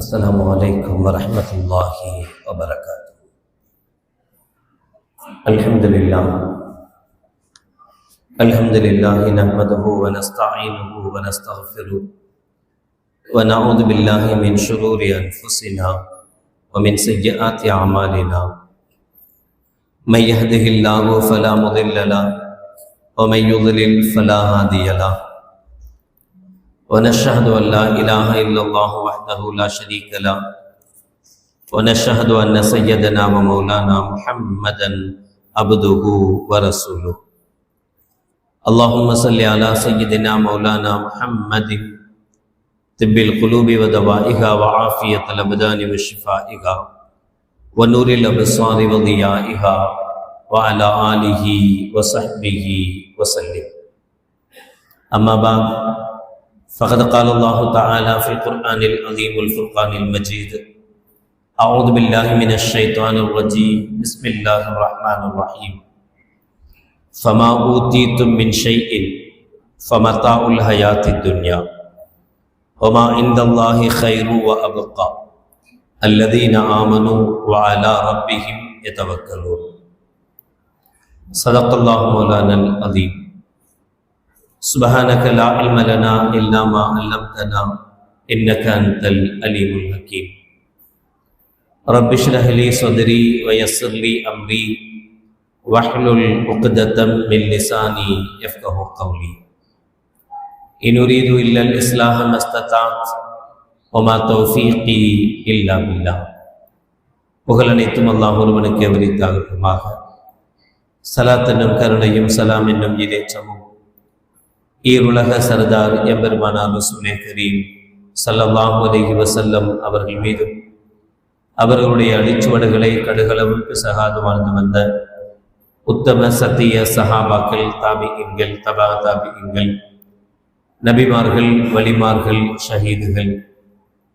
السلام عليكم ورحمة الله وبركاته. الحمد لله نحمده ونستعينه ونستغفره ونعوذ بالله من شرور أنفسنا ومن سيئات أعمالنا. من يهده الله فلا مضل له ومن يضلل فلا هادي له. ونشهد أن لا إله إلا الله وحده لا شريك له ونشهد أن سيدنا ومولانا محمدا عبده ورسوله. اللهم صل على سيدنا مولانا محمد طب القلوب ودوائها وعافية الأبدان وشفائها ونور الأبصار وضيائها وعلى آله وصحبه وسلم. أما بعد، فقد قال الله تعالى في القرآن العظيم والفرقان المجيد: أعوذ بالله من الشيطان الرجيم، بسم الله الرحمن الرحيم. فما أوتيتم من شيء فمتاع الحياة الدنيا وما عند الله خير وأبقى الذين آمنوا وعلى ربهم يتوكلون. صدق الله مولانا العظيم. سبحانك لا علم لنا إلا ما علمتنا إنك أنت العليم الحكيم. رب اشرح لي صدري ويسر لي أمري واحلل عقدة من لساني يفقه قولي. إن أريد إلا الإصلاح ما استطعت وما توفيقي إلا بالله. புகழ் அனைத்தும் அல்லாஹ் ஒருவனுக்கு உரித்தாகட்டுமாக. ஸலாத் என்னும் கருணையும் சலாம் என்னும் இதேற்றமும் ஈருலக சர்தார் எம்பெருமானார் ரசூலே கரீம் ஸல்லல்லாஹு அலைஹி வஸல்லம் அவர்கள் மீதும் அவர்களுடைய அடிச்சுவடுகளை கடுகளவும் பிசகாது வாழ்ந்து வந்த உத்தம சத்திய சஹாபாக்கள், தாபிஈன்கள், தபா தாபிஈன்கள், நபிமார்கள், வலிமார்கள், ஷஹீதுகள்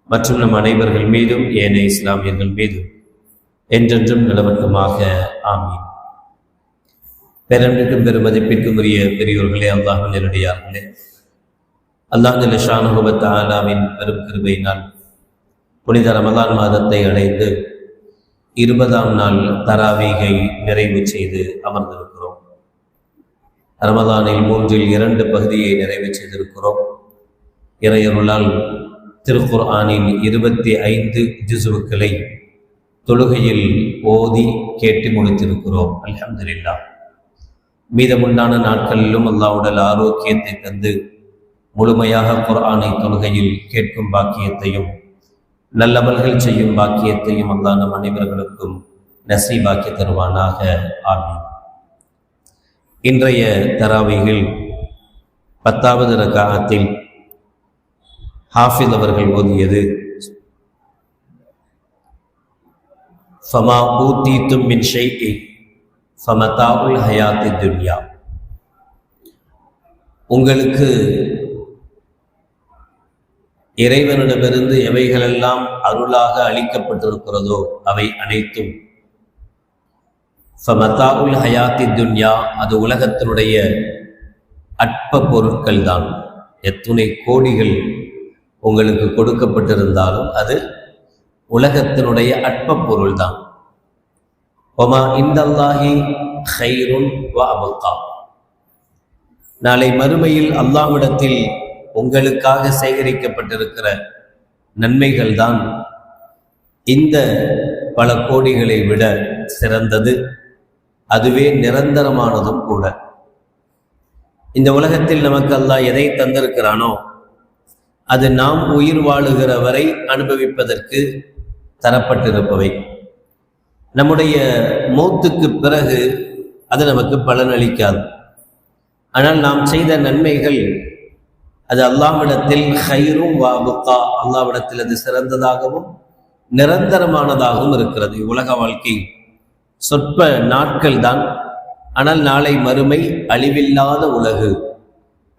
மற்றும் நம் அனைவர்கள் மீதும் ஏனைய இஸ்லாமியர்கள் மீதும் என்றென்றும் நிலவட்டுமாக. ஆமீன். பேரன்பிற்கும் பெருமதிப்பிற்கும் உரிய பெரியோர்களே, அல்லாஹ்வின் நேரடியார்களே, அல்லாஹ் ஜல்ல ஷானஹு வ தஆலாவின் பெரும் கிருபையினால் புனித ரமலான் மாதத்தை அடைந்து 20ஆம் நாள் தராவீகை நிறைவு செய்து அமர்ந்திருக்கிறோம். ரமலானில் 2 பகுதியை நிறைவு செய்திருக்கிறோம். இறையருளால் திருக்குர்ஆனின் 25 ஜுசுக்களை தொழுகையில் ஓதி கேட்டு முடித்திருக்கிறோம். அல்ஹம்துலில்லாஹ். மீதமுண்டான நாட்களிலும் அல்லாஹ் உடல் ஆரோக்கியத்தை தந்து முழுமையாக குர்ஆனை தொழுகையில் கேட்கும் பாக்கியத்தையும் நல்லமல்கள் செய்யும் பாக்கியத்தையும் அல்லாஹ் நம் அனைவர்களுக்கும் நசீபாக்கி தருவானாக. ஆமீன். இன்றைய தராவீகில் 10வது ரக்காஅத்தில் ஹாஃபிஸ் அவர்கள் ஓதியது ஃபமா ஊதீதும் மின் ஷைஇன் ஃபமதாஉல் ஹயாத்தி துன்யா. உங்களுக்கு இறைவனிடமிருந்து எவைகளெல்லாம் அருளாக அளிக்கப்பட்டிருக்கிறதோ அவை அனைத்தும் ஃபமதாஉல் ஹயாத்தி துன்யா, அது உலகத்தினுடைய அற்ப பொருட்கள் தான். எத்துணை கோடிகள் உங்களுக்கு கொடுக்கப்பட்டிருந்தாலும் அது உலகத்தினுடைய அற்ப பொருள் தான். ஒமா இந்தல்லாஹி கைருன் வ அபகா. நாளை மறுமையில் அல்லாஹ்விடத்தில் உங்களுக்காக சேகரிக்கப்பட்டிருக்கிற நன்மைகள் தான் இந்த பல கோடிகளை விட சிறந்தது, அதுவே நிரந்தரமானதும் கூட. இந்த உலகத்தில் நமக்கு அல்லாஹ் எதை தந்திருக்கிறானோ அது நாம் உயிர் வாழுகிற வரை அனுபவிப்பதற்கு தரப்பட்டிருப்பவை. நம்முடைய மௌத்துக்கு பிறகு அது நமக்கு பலனளிக்காது. ஆனால் நாம் செய்த நன்மைகள் அது அல்லாஹ்விடத்தில் கைரும் வாபுக்கா, அல்லாஹ்விடத்தில் அது சிறந்ததாகவும் நிரந்தரமானதாகவும் இருக்கிறது. உலக வாழ்க்கை சொற்ப நாட்கள் தான். ஆனால் நாளை மறுமை அழிவில்லாத உலகு,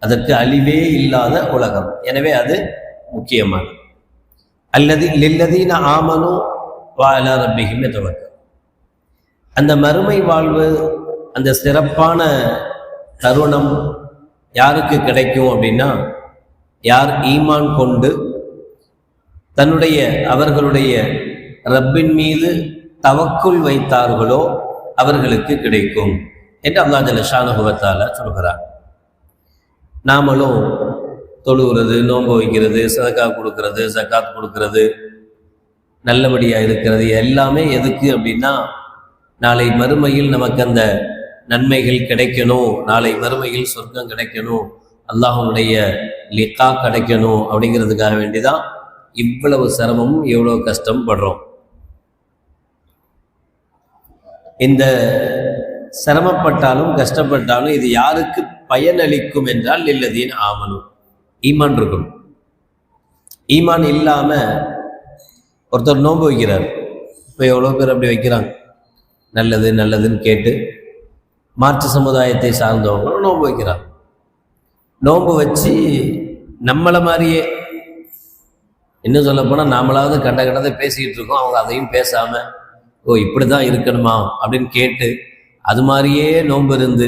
அதற்கு அழிவே இல்லாத உலகம். எனவே அது முக்கியமானது. அல்லது லில்லதீன ஆமனு வ அலா ரப்பிஹிம் யதவக்கல். அந்த மறுமை வாழ்வு, அந்த சிறப்பான தருணம் யாருக்கு கிடைக்கும் அப்படின்னா, யார் ஈமான் கொண்டு அவர்களுடைய ரப்பின் மீது தவக்குல் வைத்தார்களோ அவர்களுக்கு கிடைக்கும் என்று அல்லாஹ் ஜல்ல ஷானஹு வ தஆலா சொல்கிறார். நாமளும் தொழுகிறது, நோன்பு வைக்கிறது, சதகா கொடுக்கறது, ஜகாத் கொடுக்கறது, நல்லபடியாக இருக்கிறது எல்லாமே எதுக்கு அப்படின்னா, நாளை மறுமையில் நமக்கு அந்த நன்மைகள் கிடைக்கணும், நாளை மறுமையில் சொர்க்கம் கிடைக்கணும், அல்லாஹ்வுடைய லிகா கிடைக்கணும் அப்படிங்கிறதுக்காக வேண்டிதான் இவ்வளவு சிரமமும் எவ்வளவு கஷ்டம் படுறோம். இந்த சிரமப்பட்டாலும் கஷ்டப்பட்டாலும் இது யாருக்கு பயனளிக்கும் என்றால் இல்லதீன் ஆமனும், ஈமான் இருக்கணும். ஈமான் இல்லாம ஒருத்தர் நோன்பு வைக்கிறார். இப்போ எவ்வளோ பேர் அப்படி வைக்கிறாங்க, நல்லது நல்லதுன்னு கேட்டு மாற்று சமுதாயத்தை சார்ந்தவங்களும் நோன்பு வைக்கிறாங்க. நோன்பு வச்சு நம்மளை மாதிரியே, இன்னும் சொல்ல போனால் நாமளாவது கண்டதை பேசிக்கிட்டு இருக்கோம், அவங்க அதையும் பேசாம ஓ இப்படி தான் இருக்கணுமா அப்படின்னு கேட்டு அது மாதிரியே நோன்பு இருந்து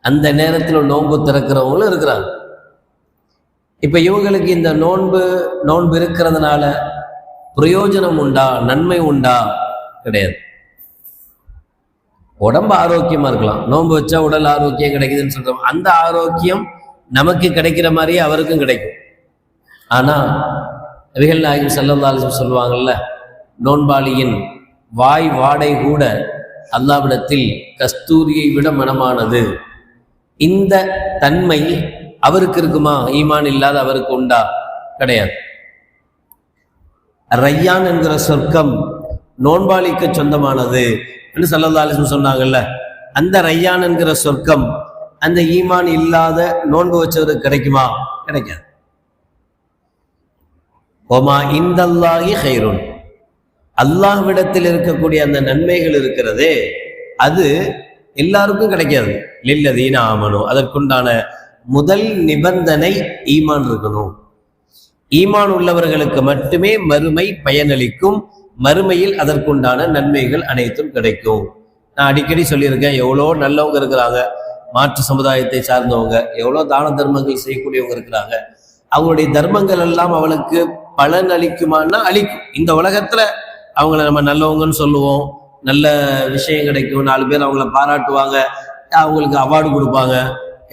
அந்த நேரத்தில் நோன்பு திறக்கிறவங்களும் இருக்கிறாங்க. இப்போ இவங்களுக்கு இந்த நோன்பு இருக்கிறதுனால பிரயோஜனம் உண்டா, நன்மை உண்டா? கிடையாது. உடம்பு ஆரோக்கியமா இருக்கலாம், நோன்பு வச்சா உடல் ஆரோக்கியம் கிடைக்குதுன்னு சொல்றோம். அந்த ஆரோக்கியம் நமக்கு கிடைக்கிற மாதிரியே அவருக்கும் கிடைக்கும். ஆனா நபிகள் நாயகம் ஸல்லல்லாஹு அலைஹி வஸல்லம் சொல்லுவாங்கல்ல, நோன்பாளியின் வாய் வாடை கூட அல்லாஹ்விடத்தில் கஸ்தூரியை விட மனமானது. இந்த தன்மை அவருக்கு இருக்குமா? ஈமான் இல்லாத அவருக்கு உண்டா? கிடையாது. ரையான் என்கிற சொர்க்கம் நோன்பாளிக்கு சொந்தமானது என்று ஸல்லல்லாஹு அலைஹி வஸல்லம் சொன்னாங்கல்ல, அந்த ரையான் என்கிற சொர்க்கம் அந்த ஈமான் இல்லாத நோன்பு வச்சவருக்கு கிடைக்குமா? கிடைக்காது. ஒமா இந்தல்லாஹி கைருன், அல்லாஹ்விடத்தில் இருக்கக்கூடிய அந்த நன்மைகள் இருக்கிறதே அது எல்லாருக்கும் கிடைக்காது. லில்லதீன ஆமனு, அதற்குண்டான முதல் நிபந்தனை ஈமான் இருக்கணும். ஈமான் உள்ளவர்களுக்கு மட்டுமே மறுமை பயனளிக்கும், மறுமையில் அதற்குண்டான நன்மைகள் அனைத்தும் கிடைக்கும். நான் அடிக்கடி சொல்லியிருக்கேன், எவ்வளோ நல்லவங்க இருக்கிறாங்க, மாற்று சமுதாயத்தை சார்ந்தவங்க, எவ்வளோ தான தர்மங்கள் செய்யக்கூடியவங்க இருக்கிறாங்க. அவங்களுடைய தர்மங்கள் எல்லாம் அவளுக்கு பலன் அளிக்குமான்னா அளிக்கும். இந்த உலகத்துல அவங்கள நம்ம நல்லவங்கன்னு சொல்லுவோம், நல்ல விஷயம் கிடைக்கும், 4 பேர் அவங்கள பாராட்டுவாங்க, அவங்களுக்கு அவார்டு கொடுப்பாங்க,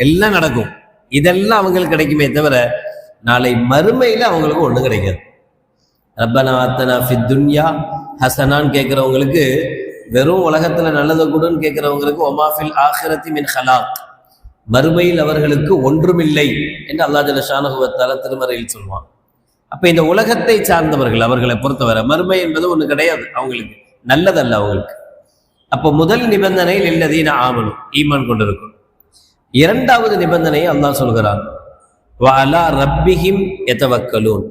எல்லாம் நடக்கும். இதெல்லாம் அவங்களுக்கு கிடைக்குமே தவிர நாளை மறுமையில அவங்களுக்கு ஒன்றும் கிடைக்காது. ரப்பனா ஆத்தனா ஃபித் துன்யா ஹசனான்னு கேட்குறவங்களுக்கு, வெறும் உலகத்துல நல்லதை கூடன்னு கேட்குறவங்களுக்கு ஒமா ஃபில் ஆஹிரத்தி மின் ஹலாக், மறுமையில் அவர்களுக்கு ஒன்றுமில்லை என்று அல்லாஹ் ஜல்ல ஷானஹு வ தஆலா திருமறையில் சொல்வான். அப்ப இந்த உலகத்தை சார்ந்தவர்கள் அவர்களை பொறுத்தவரை மறுமை என்பது ஒண்ணு கிடையாது, அவங்களுக்கு நல்லதல்ல அவங்களுக்கு. அப்போ முதல் நிபந்தனை லில்லதீன ஆமனு, ஈமான் கொண்டிருக்கும். இரண்டாவது நிபந்தனையை அல்லாஹ் சொல்கிறான், வ அலா ரப்பிஹிம் யதவக்கலூன்,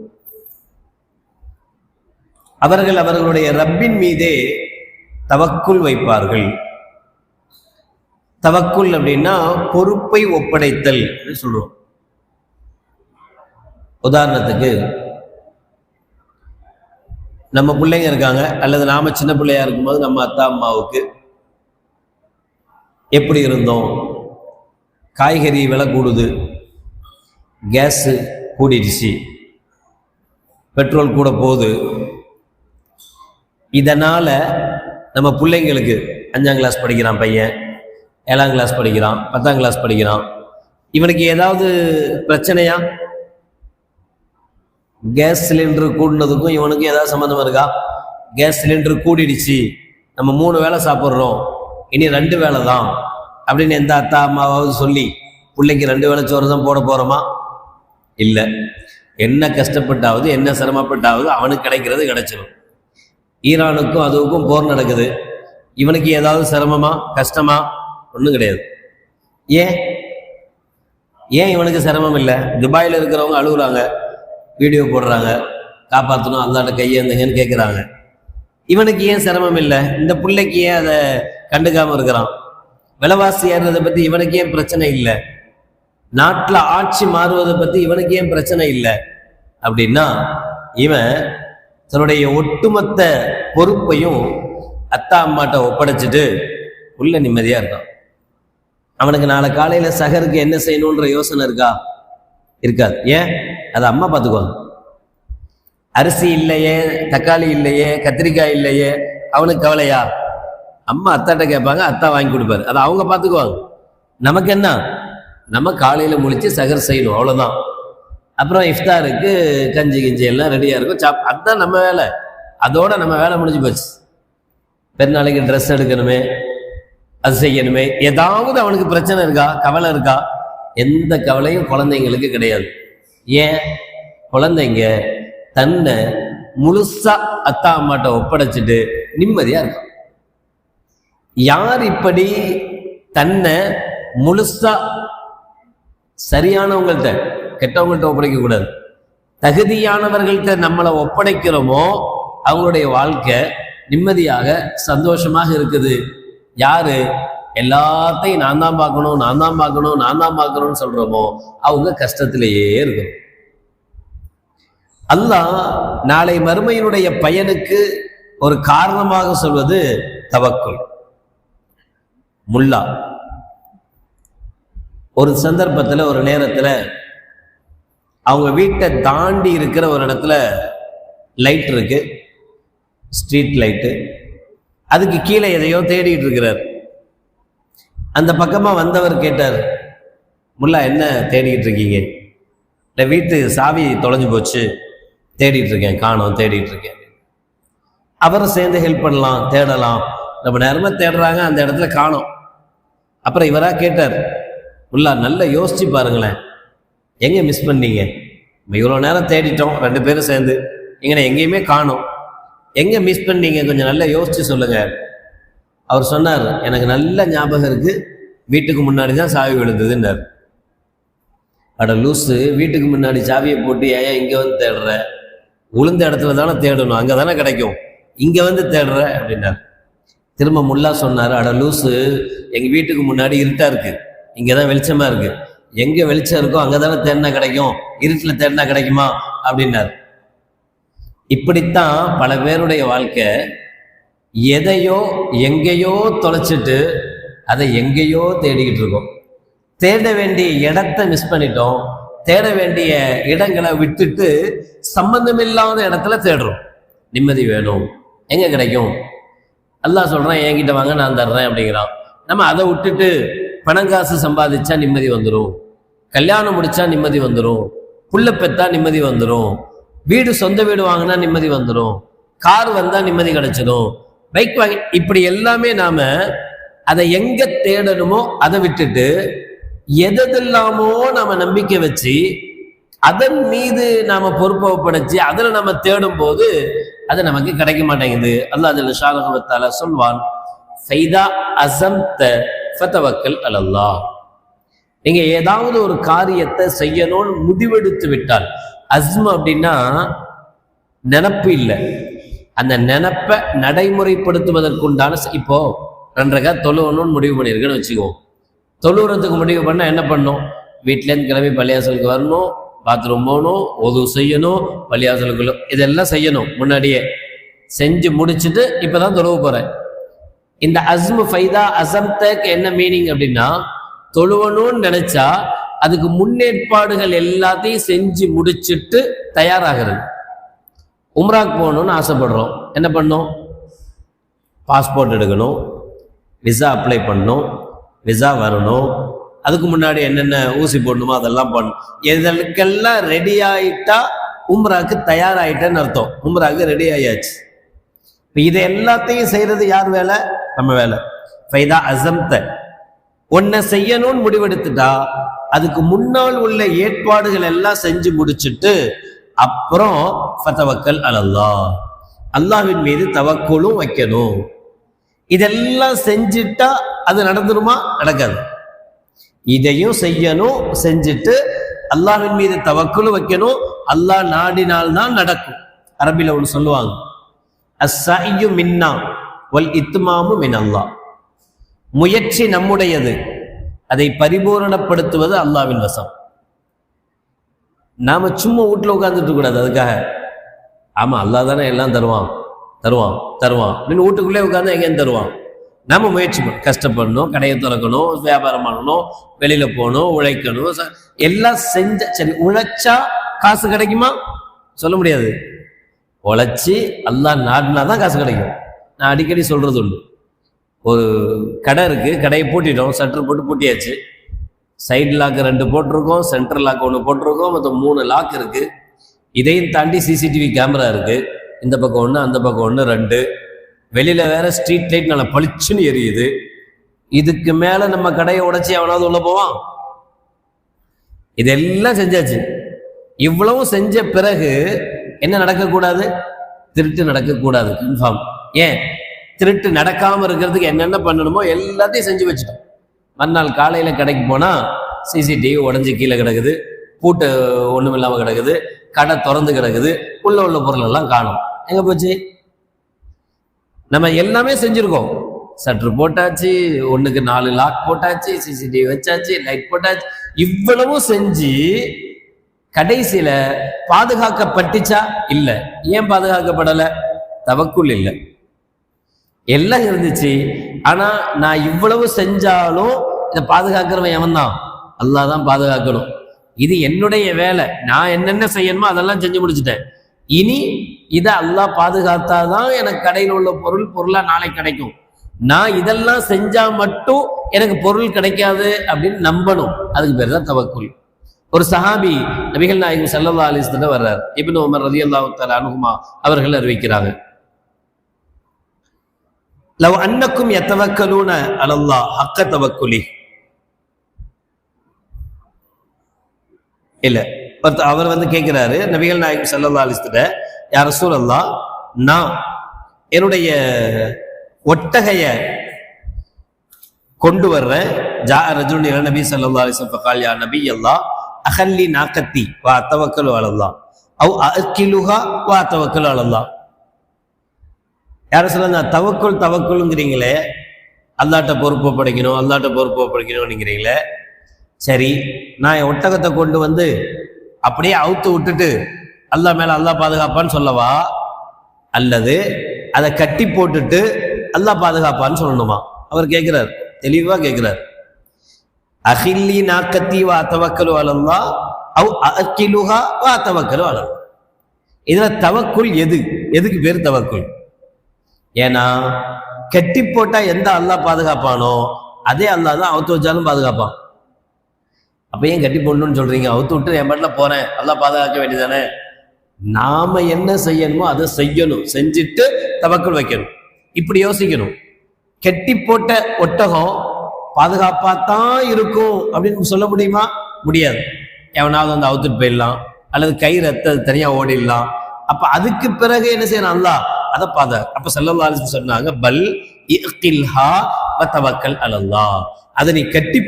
அவர்கள் அவர்களுடைய ரப்பின் மீதே தவக்குல் வைப்பார்கள். தவக்குல் அப்படின்னா பொறுப்பை ஒப்படைத்தல் சொல்றோம். உதாரணத்துக்கு நம்ம பிள்ளைங்க இருக்காங்க, அல்லது நாம சின்ன பிள்ளையா இருக்கும்போது நம்ம அத்தா அம்மாவுக்கு எப்படி இருந்தோம், காய்கறி விலை கூடுது, கேஸு கூடிடுச்சு, பெட்ரோல் கூட போகுது, இதனால நம்ம பிள்ளைங்களுக்கு 5ஆம் கிளாஸ் படிக்கிறான் பையன், 7ஆம் கிளாஸ் படிக்கிறான், 10ஆம் கிளாஸ் படிக்கிறான், இவனுக்கு ஏதாவது பிரச்சனையா? கேஸ் சிலிண்டர் கூடினதுக்கும் இவனுக்கு ஏதாவது சம்மந்தம் இருக்கா? கேஸ் சிலிண்டர் கூடிடுச்சு, நம்ம 3 வேளை சாப்பிட்றோம், இனி 2 வேளை தான் அப்படின்னு எந்த அத்தா அம்மாவாவது சொல்லி பிள்ளைக்கு 2 வேளை சோறு தான் போட போகிறோமா? இல்லை. என்ன கஷ்டப்பட்டாவது என்ன சிரமப்பட்டாவது அவனுக்கு கிடைக்கிறது கிடைச்சிடும். ஈரானுக்கும் அதுவுக்கும் போர் நடக்குது, இவனுக்கு ஏதாவது சிரமமா கஷ்டமா? ஒன்றும் கிடையாது. ஏன் இவனுக்கு சிரமம் இல்லை? துபாயில் இருக்கிறவங்க அழுகுறாங்க, வீடியோ போடுறாங்க, காப்பாற்றணும் அல்லாட்ட கையேந்துங்கன்னு கேட்குறாங்க. இவனுக்கு ஏன் சிரமம் இல்லை? இந்த பிள்ளைக்கு ஏன் அதை கண்டுக்காமல் இருக்கிறான்? விலைவாசி ஏறுறதை பற்றி இவனுக்கு ஏன் பிரச்சனை இல்லை? நாட்டில் ஆட்சி மாறுவதை பற்றி இவனுக்கு ஏன் பிரச்சனை இல்லை? அப்படின்னா இவன் தன்னுடைய ஒட்டுமொத்த பொறுப்பையும் அத்தா அம்மாட்ட ஒப்படைச்சிட்டு உள்ள நிம்மதியாக இருக்கான். அவனுக்கு நாளை காலையில் சகருக்கு என்ன செய்யணுன்ற யோசனை இருக்கா? இருக்காது. ஏன்? அதை அம்மா பார்த்துக்குவாங்க. அரிசி இல்லையே, தக்காளி இல்லையே, கத்திரிக்காய் இல்லையே, அவனுக்கு கவலையா? அம்மா அத்தாட்ட கேட்பாங்க, அத்தா வாங்கி கொடுப்பாரு, அதை அவங்க பார்த்துக்குவாங்க. நமக்கு என்ன, நம்ம காலையில முழிச்சு சகர் செய்யணும், அவ்வளவுதான். அப்புறம் இஃப்தாருக்கு கஞ்சி கிஞ்சி எல்லாம் ரெடியா இருக்கும், அதுதான் நம்ம வேலை. அதோட நம்ம வேலை முடிஞ்சு போச்சு. பெருநாளைக்கு ட்ரெஸ் எடுக்கணுமே, அது செய்யணுமே, ஏதாவது அவனுக்கு பிரச்சனை இருக்கா, கவலை இருக்கா? எந்த கவலையும் குழந்தைங்களுக்கு கிடையாது. ஏன்? குழந்தைங்க தன்னை முழுசா அத்தா அம்மாட்ட ஒப்படைச்சிட்டு நிம்மதியா இருக்கும். யார் இப்படி தன்னை முழுசா சரியானவங்கள்ட்ட, கெட்டவங்கள்ட்ட ஒப்படைக்க கூடாது, தகுதியானவர்கள்ட்ட நம்மளை ஒப்படைக்கிறோமோ அவங்களுடைய வாழ்க்கை நிம்மதியாக சந்தோஷமாக இருக்குது. யாரு எல்லாத்தையும் நான் தான் பார்க்கணும், நான் தான் பார்க்கணும், நான் தான் பார்க்கணும்னு சொல்றோமோ அவங்க கஷ்டத்திலேயே இருக்கணும். அல்லாஹ் நாளை மறுமையினுடைய பயனுக்கு ஒரு காரணமாக சொல்வது தவக்குல். முல்லா ஒரு சந்தர்ப்பத்துல, ஒரு நேரத்துல அவங்க வீட்டை தாண்டி இருக்கிற ஒரு இடத்துல லைட் இருக்கு, ஸ்ட்ரீட் லைட்டு. அதுக்கு கீழே எதையோ தேடிட்டு இருக்கிறார். அந்த பக்கமா வந்தவர் கேட்டார், முல்லா என்ன தேடிட்டு இருக்கீங்க? இல்லை, வீட்டு சாவி தொலைஞ்சு போச்சு, தேடிட்டு இருக்கேன், காணோம், தேடிட்டு இருக்கேன். அவரும் சேர்ந்து ஹெல்ப் பண்ணலாம், தேடலாம். ரொம்ப நேரமா தேடுறாங்க, அந்த இடத்துல காணோம். அப்புறம் இவரா கேட்டார், முல்லா நல்லா யோசிச்சு பாருங்களேன், எங்க மிஸ் பண்ணீங்க? இவ்வளோ நேரம் தேடிட்டோம் 2 பேரும் சேர்ந்து, எங்கண்ணே எங்கேயுமே காணோம், எங்க மிஸ் பண்ணீங்க, கொஞ்சம் நல்லா யோசிச்சு சொல்லுங்க. அவர் சொன்னார், எனக்கு நல்ல ஞாபகம் இருக்கு, வீட்டுக்கு முன்னாடி தான் சாவி விழுந்ததுன்னார். அட லூசு, வீட்டுக்கு முன்னாடி சாவியை போட்டு ஏன் இங்க வந்து தேடுற? உளுந்த இடத்துல தானே தேடணும், அங்கே தானே கிடைக்கும், இங்கே வந்து தேடுற அப்படின்னார். திரும்ப முல்லா சொன்னார், அட லூசு, எங்கள் வீட்டுக்கு முன்னாடி இருட்டா இருக்கு, இங்கே தான் வெளிச்சமா இருக்கு, எங்கே வெளிச்சம் இருக்கோ அங்கே தானே தேடினா கிடைக்கும், இருட்டில் தேடினா கிடைக்குமா அப்படின்னார். இப்படித்தான் பல பேருடைய வாழ்க்கை. எதையோ எங்கேயோ தொலைச்சிட்டு அதை எங்கேயோ தேடிக்கிட்டு இருக்கோம். தேட வேண்டிய இடத்தை மிஸ் பண்ணிட்டோம், தேட வேண்டிய இடங்களை விட்டுட்டு சம்பந்தமில்லாத இடத்துல தேடுறோம். நிம்மதி வேணும், எங்க கிடைக்கும்? அல்லாஹ் சொல்றான், என்கிட்ட வாங்க நான் தர்றேன் அப்படிங்கிறான். நம்ம அதை விட்டுட்டு பணம் காசு சம்பாதிச்சா நிம்மதி வந்துடும், கல்யாணம் முடிச்சா நிம்மதி வந்துடும், புள்ள பெத்தா நிம்மதி வந்துடும், வீடு சொந்த வீடு வாங்கினா நிம்மதி வந்துடும், கார் வந்தா நிம்மதி கிடைச்சிடும், பைக் வாங்கி, இப்படி எல்லாமே நாம அதை எங்க தேடணுமோ அதை விட்டுட்டு எதெல்லாமோ நாம நம்பிக்கை வச்சு அதன் மீது நாம பொறுப்பை ஒப்படைச்சு அதுல நம்ம தேடும் போது அது நமக்கு கிடைக்க மாட்டேங்குது. அல்லாஹ் ஜல்ல ஷானஹு வ தஆலா சொல்வான், ஃபைதா அஸம்த ஃபதவக்கல் அலல்லாஹ். நீங்க ஏதாவது ஒரு காரியத்தை செய்யணும்னு முடிவெடுத்து விட்டால், அஸ்ம் அப்படின்னா நினப்பு இல்லை, அந்த நினப்பை நடைமுறைப்படுத்துவதற்குண்டான, இப்போ 2 ரக்காத் தொழுவணும்னு முடிவு பண்ணியிருக்கேன்னு வச்சுக்குவோம். தொழுவுறதுக்கு முடிவு பண்ண என்ன பண்ணும்? வீட்டிலேருந்து கிளம்பி பள்ளியாசலுக்கு வரணும், பாத்ரூம் போகணும், ஒது செய்யணும், பள்ளியாசலுக்குள்ள இதெல்லாம் செய்யணும். முன்னாடியே செஞ்சு முடிச்சுட்டு இப்பதான் தொழுவ போறேன். இந்த அஸ்மு ஃபைதா அஸம்தக்கு என்ன மீனிங் அப்படின்னா, தொழுவணும்னு நினைச்சா அதுக்கு முன்னேற்பாடுகள் எல்லாத்தையும் செஞ்சு முடிச்சுட்டு தயாராகிறது. உம்ராக்கு போகணும்னு ஆசைப்படுறோம், என்ன பண்ணோம்? பாஸ்போர்ட் எடுக்கணும், விசா அப்ளை பண்ணணும், விசா வரணும், அதுக்கு முன்னாடி என்னென்ன ஊசி போடணுமோ அதெல்லாம் பண்ணணும். இதற்கெல்லாம் ரெடி ஆயிட்டா உம்ராக்கு தயாராயிட்டேன்னு அர்த்தம். உம்ராக்கு ரெடி ஆயாச்சு. இப்போ இதை எல்லாத்தையும் செய்யறது யார் வேலை? நம்ம வேலை. ஃபைதா அஸம்த, ஒன்ன செய்யணும்னு முடிவெடுத்துட்டா அதுக்கு முன்னால் உள்ள ஏற்பாடுகள் எல்லாம் செஞ்சு முடிச்சுட்டு அப்புறம் ஃபதவக்கல் அலல்லாஹ், அல்லாஹ்வின் மீது தவக்குலும் வைக்கணும். இதெல்லாம் செஞ்சுட்டா அது நடந்துருமா? நடக்காது. இதையும் செய்யணும், செஞ்சுட்டு அல்லாஹ்வின் மீது தவக்குலும் வைக்கணும். அல்லாஹ் நாடினால்தான் நடக்கும். அரபில ஒன்று சொல்லுவாங்க, அஸ்ஸய்யு மின்னா வல் இத்மாமு மினல்லாஹ். முயற்சி நம்முடையது, அதை பரிபூரணப்படுத்துவது அல்லாஹ்வின் வசம். நாம சும்மா வீட்டில் உட்கார்ந்துட்டு கூடாது. அதுக்காக ஆமா அல்லாஹ் தானே எல்லாம் தருவான் தருவான் தருவான் அப்படின்னு வீட்டுக்குள்ளே உட்கார்ந்து எங்கேயும் தருவான். நாம முயற்சி பண்ணணும், கஷ்டப்படணும், கடையை திறக்கணும், வியாபாரம் பண்ணணும், வெளியில போகணும், உழைக்கணும், எல்லாம் செஞ்ச. சரி, உழைச்சா காசு கிடைக்குமா? சொல்ல முடியாது. உழைச்சி அல்லாஹ் நாடினா தான் காசு கிடைக்கும். நான் அடிக்கடி சொல்றது உண்டு. ஒரு கடை இருக்கு, கடையை பூட்டிட்டோம், சட்டர் போட்டு பூட்டியாச்சு. சைடு லாக் 2 போட்டிருக்கோம், சென்ட்ரல் லாக் 1 போட்டிருக்கோம், மொத்தம் 3 லாக் இருக்கு. இதையும் தாண்டி சிசிடிவி கேமரா இருக்கு. இந்த பக்கம் 1, அந்த பக்கம் 1, 2. வெளியில வேற ஸ்ட்ரீட் லைட் நல்லா பளிச்சுன்னு எரியுது. இதுக்கு மேல நம்ம கடையை உடைச்சி எவனாவது உள்ள போவான்? இதெல்லாம் செஞ்சாச்சு. இவ்வளவு செஞ்ச பிறகு என்ன நடக்கக்கூடாது? திருட்டு நடக்கக்கூடாது. கன்ஃபார்ம். ஏன்? திருட்டு நடக்காம இருக்கிறதுக்கு என்னென்ன பண்ணணுமோ எல்லாத்தையும் செஞ்சு வச்சுட்டோம். மறுநாள் காலையில கடைக்கு போனா சிசிடிவி உடஞ்சி கீழே கிடக்குது, பூட்டு ஒண்ணும் இல்லாம கிடக்குது, கடை திறந்து கிடக்குது, உள்ள பொருள் எல்லாம் காணும். எங்க போச்சு? நம்ம எல்லாமே செஞ்சிருக்கோம். சற்று போட்டாச்சு, 1க்கு 4 லாக் போட்டாச்சு, சிசிடிவி வச்சாச்சு, லைட் போட்டாச்சு. இவ்வளவும் செஞ்சு கடைசியில பாதுகாக்கப்பட்டுச்சா? இல்ல. ஏன் பாதுகாக்கப்படல? தவக்குல் இல்லை. எல்லாம் இருந்துச்சு. ஆனா நான் இவ்வளவு செஞ்சாலும் இதை பாதுகாக்கிறவன் எவன் தான்? அல்லாஹ் தான் பாதுகாக்கணும். இது என்னுடைய வேலை. நான் என்னென்ன செய்யணுமோ அதெல்லாம் செஞ்சு முடிச்சுட்டேன். இனி இதை அல்லாஹ் பாதுகாத்தாதான் எனக்கு கடையில் உள்ள பொருளா நாளைக்கு கிடைக்கும். நான் இதெல்லாம் செஞ்சா மட்டும் எனக்கு பொருள் கிடைக்காது அப்படின்னு நம்பணும். அதுக்கு பேர் தான் தவக்குல். ஒரு சஹாபி நபிகள் நாயகம் ஸல்லல்லாஹு அலைஹி வஸல்லம் வர்றார். இப்னு உமர் ரலியல்லாஹு தஆலா அன்ஹுமா அவர்கள் அறிவிக்கிறாங்க, லவ் அன்னக்கும் யதவக்கலூன அலல்லாஹ் ஹக்க தவக்குலி. இல்ல, அவர் கேட்கிறாரு நபிகள் நாயகம் ஸல்லல்லாஹு அலைஹி வஸல்லம், யா ரசூலல்லாஹ், நான் என்னுடைய ஒட்டகைய கொண்டு வர்றேன். ஜா ரஜுலுன் இலா நபி ஸல்லல்லாஹு அலைஹி வஸல்லம் ஃபகால் யா நபி அல்லாஹ் அஹல்லி நாக்கத்தி வா தவக்கலு அலல்லாஹ் அவ் அஅக்கிலுஹா வா தவக்கலு அலல்லாஹ். யாரும் சொல்ல, தவக்குள்ங்கிறீங்களே, அல்லாட்ட பொறுப்பு படிக்கணும்ங்கிறீங்களே. சரி, நான் என் ஒட்டகத்தை கொண்டு வந்து அப்படியே அவுத்து விட்டுட்டு அல்லாஹ் மேல அல்லாஹ் பாதுகாப்பான்னு சொல்லவா, அல்லது அதை கட்டி போட்டுட்டு அல்லாஹ் பாதுகாப்பான்னு சொல்லணுமா? அவர் கேட்கிறார், தெளிவா கேட்கிறார். அஹில்லி நாக்கத்தி வா தவக்கலு அலல்லாஹ் அவ் அஅக்கிலுஹா வா தவக்கலு அலல்லாஹ். இதுல தவக்குல் எதுக்கு பேர் தவக்குல்? ஏன்னா கட்டி போட்டா எந்த அல்லாஹ் பாதுகாப்பானோ அதே அல்லாஹ் தான் அவுத்து வச்சாலும் பாதுகாப்பான். அப்ப ஏன் கட்டி போடணும்னு சொல்றீங்க? அவுத்து விட்டு என் பாட்டில் போறேன், அல்லாஹ் பாதுகாக்க வேண்டியதானே. நாம என்ன செய்யணுமோ அதை செய்யணும், செஞ்சுட்டு தவக்குல் வைக்கணும். இப்படி யோசிக்கணும். கட்டி போட்ட ஒட்டகம் பாதுகாப்பாத்தான் இருக்கும் அப்படின்னு சொல்ல முடியுமா? முடியாது. எவனாவது வந்து அவுத்துட்டு போயிடலாம், அல்லது கை ரத்த தனியா ஓடிடலாம். அப்ப அதுக்கு பிறகு என்ன செய்யணும்? அல்லாஹ் அதை அப்ப ஸல்லல்லாஹு அலைஹி வஸல்லம் சொன்னாங்க, பல் இக்ல்ஹா வ தவக்கல் அலல்லாஹ். அதை நீ கட்டி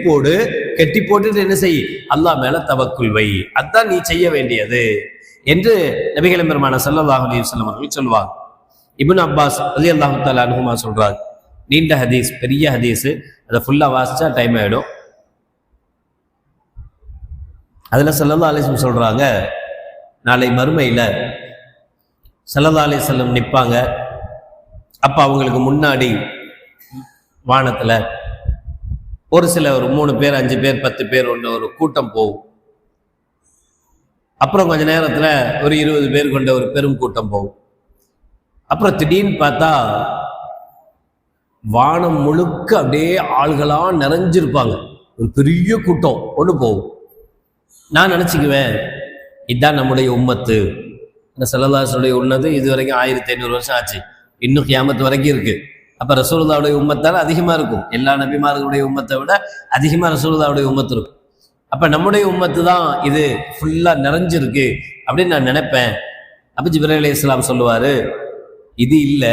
போட்டுட்டு என்ன செய்? அல்லாஹ் மேல தவக்குல் வை. அதான் நீ செய்ய வேண்டியது என்று நபிகள் பெருமானார் ஸல்லல்லாஹு அலைஹி வஸல்லம் அவர்கள் சொல்வாங்க. இப்னு அப்பாஸ் ரலியல்லாஹு தஆலா அன்ஹுமா சொல்றாங்க, நீண்ட ஹதீஸ், பெரிய ஹதீஸ், அதை ஃபுல்லா வாசிச்சா டைம் ஆயிடும். அதுல ஸல்லல்லாஹு அலைஹி வஸல்லம் சொல்றாங்க, நாளை மறுமையில ஸல்லல்லாஹு அலைஹி வஸல்லம் நிற்பாங்க. அப்ப அவங்களுக்கு முன்னாடி வானத்துல ஒரு 3 பேர் 5 பேர் 10 பேர் ஒரு கூட்டம் போகும். அப்புறம் கொஞ்ச நேரத்துல ஒரு 20 பேர் கொண்ட ஒரு பெரும் கூட்டம் போகும். அப்புறம் திடீர்னு பார்த்தா வானம் முழுக்க அப்படியே ஆள்களா நிறைஞ்சிருப்பாங்க. ஒரு பெரிய கூட்டம் ஒன்று போகும். நான் நினைச்சுக்குவேன், இதுதான் நம்முடைய உம்மத்து. இந்த ஸல்லல்லாஹு அலைஹி வஸல்லம் உன்னது இது வரைக்கும் 1500 வருஷம் ஆச்சு, இன்னும் கியாமத்து வரைக்கும் இருக்கு. அப்ப ரசூலுல்லாஹ்வுடைய உம்மத்தால அதிகமா இருக்கும். எல்லா நபிமார்களுடைய உம்மத்தை விட அதிகமா ரசூலுல்லாஹ்வுடைய உம்மத்து இருக்கும். அப்ப நம்முடைய உம்மத்து தான் இது ஃபுல்லா நிறைஞ்சிருக்கு அப்படின்னு நான் நினைப்பேன். அப்ப ஜிப்ரீல் அலைஹிஸ்ஸலாம் சொல்லுவாரு, இது இல்ல,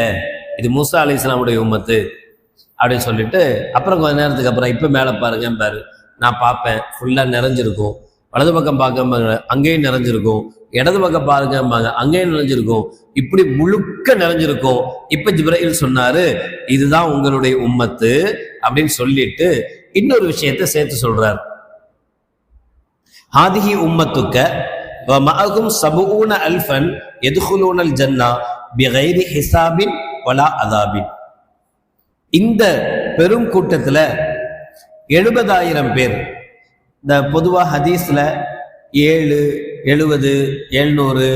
இது மூசா அலைஹிஸ்ஸலாமுடைய உம்மத்து அப்படின்னு சொல்லிட்டு, அப்புறம் கொஞ்ச நேரத்துக்கு அப்புறம் இப்ப மேல பாருங்க பாரு, நான் பார்ப்பேன், ஃபுல்லா நிறைஞ்சிருக்கும். வலது பக்கம் பார்க்க அங்கேயும் நிறைஞ்சிருக்கும், இடது பக்கம் பாருங்க அங்கேயும் நிறைஞ்சிருக்கும், இப்படி முழுக்க நிறைஞ்சிருக்கும். இப்ப ஜிப்ரீல் சொன்னாரு, இதுதான் உங்களுடைய உம்மத்து அப்படின்னு சொல்லிட்டு இன்னொரு விஷயத்தை சேர்த்து சொல்றாரு. ஹாதிஹி உம்மத்துக்க வ மஅஹும் 70 அல்ஃபன் யதுகுலூனல் ஜன்னா பிகைரி ஹிசாபின் வலா அதாபின். இந்த பெரும் கூட்டத்துல 70,000 பேர். இந்த பொதுவா ஹதீஸ்ல 7, 70, 700,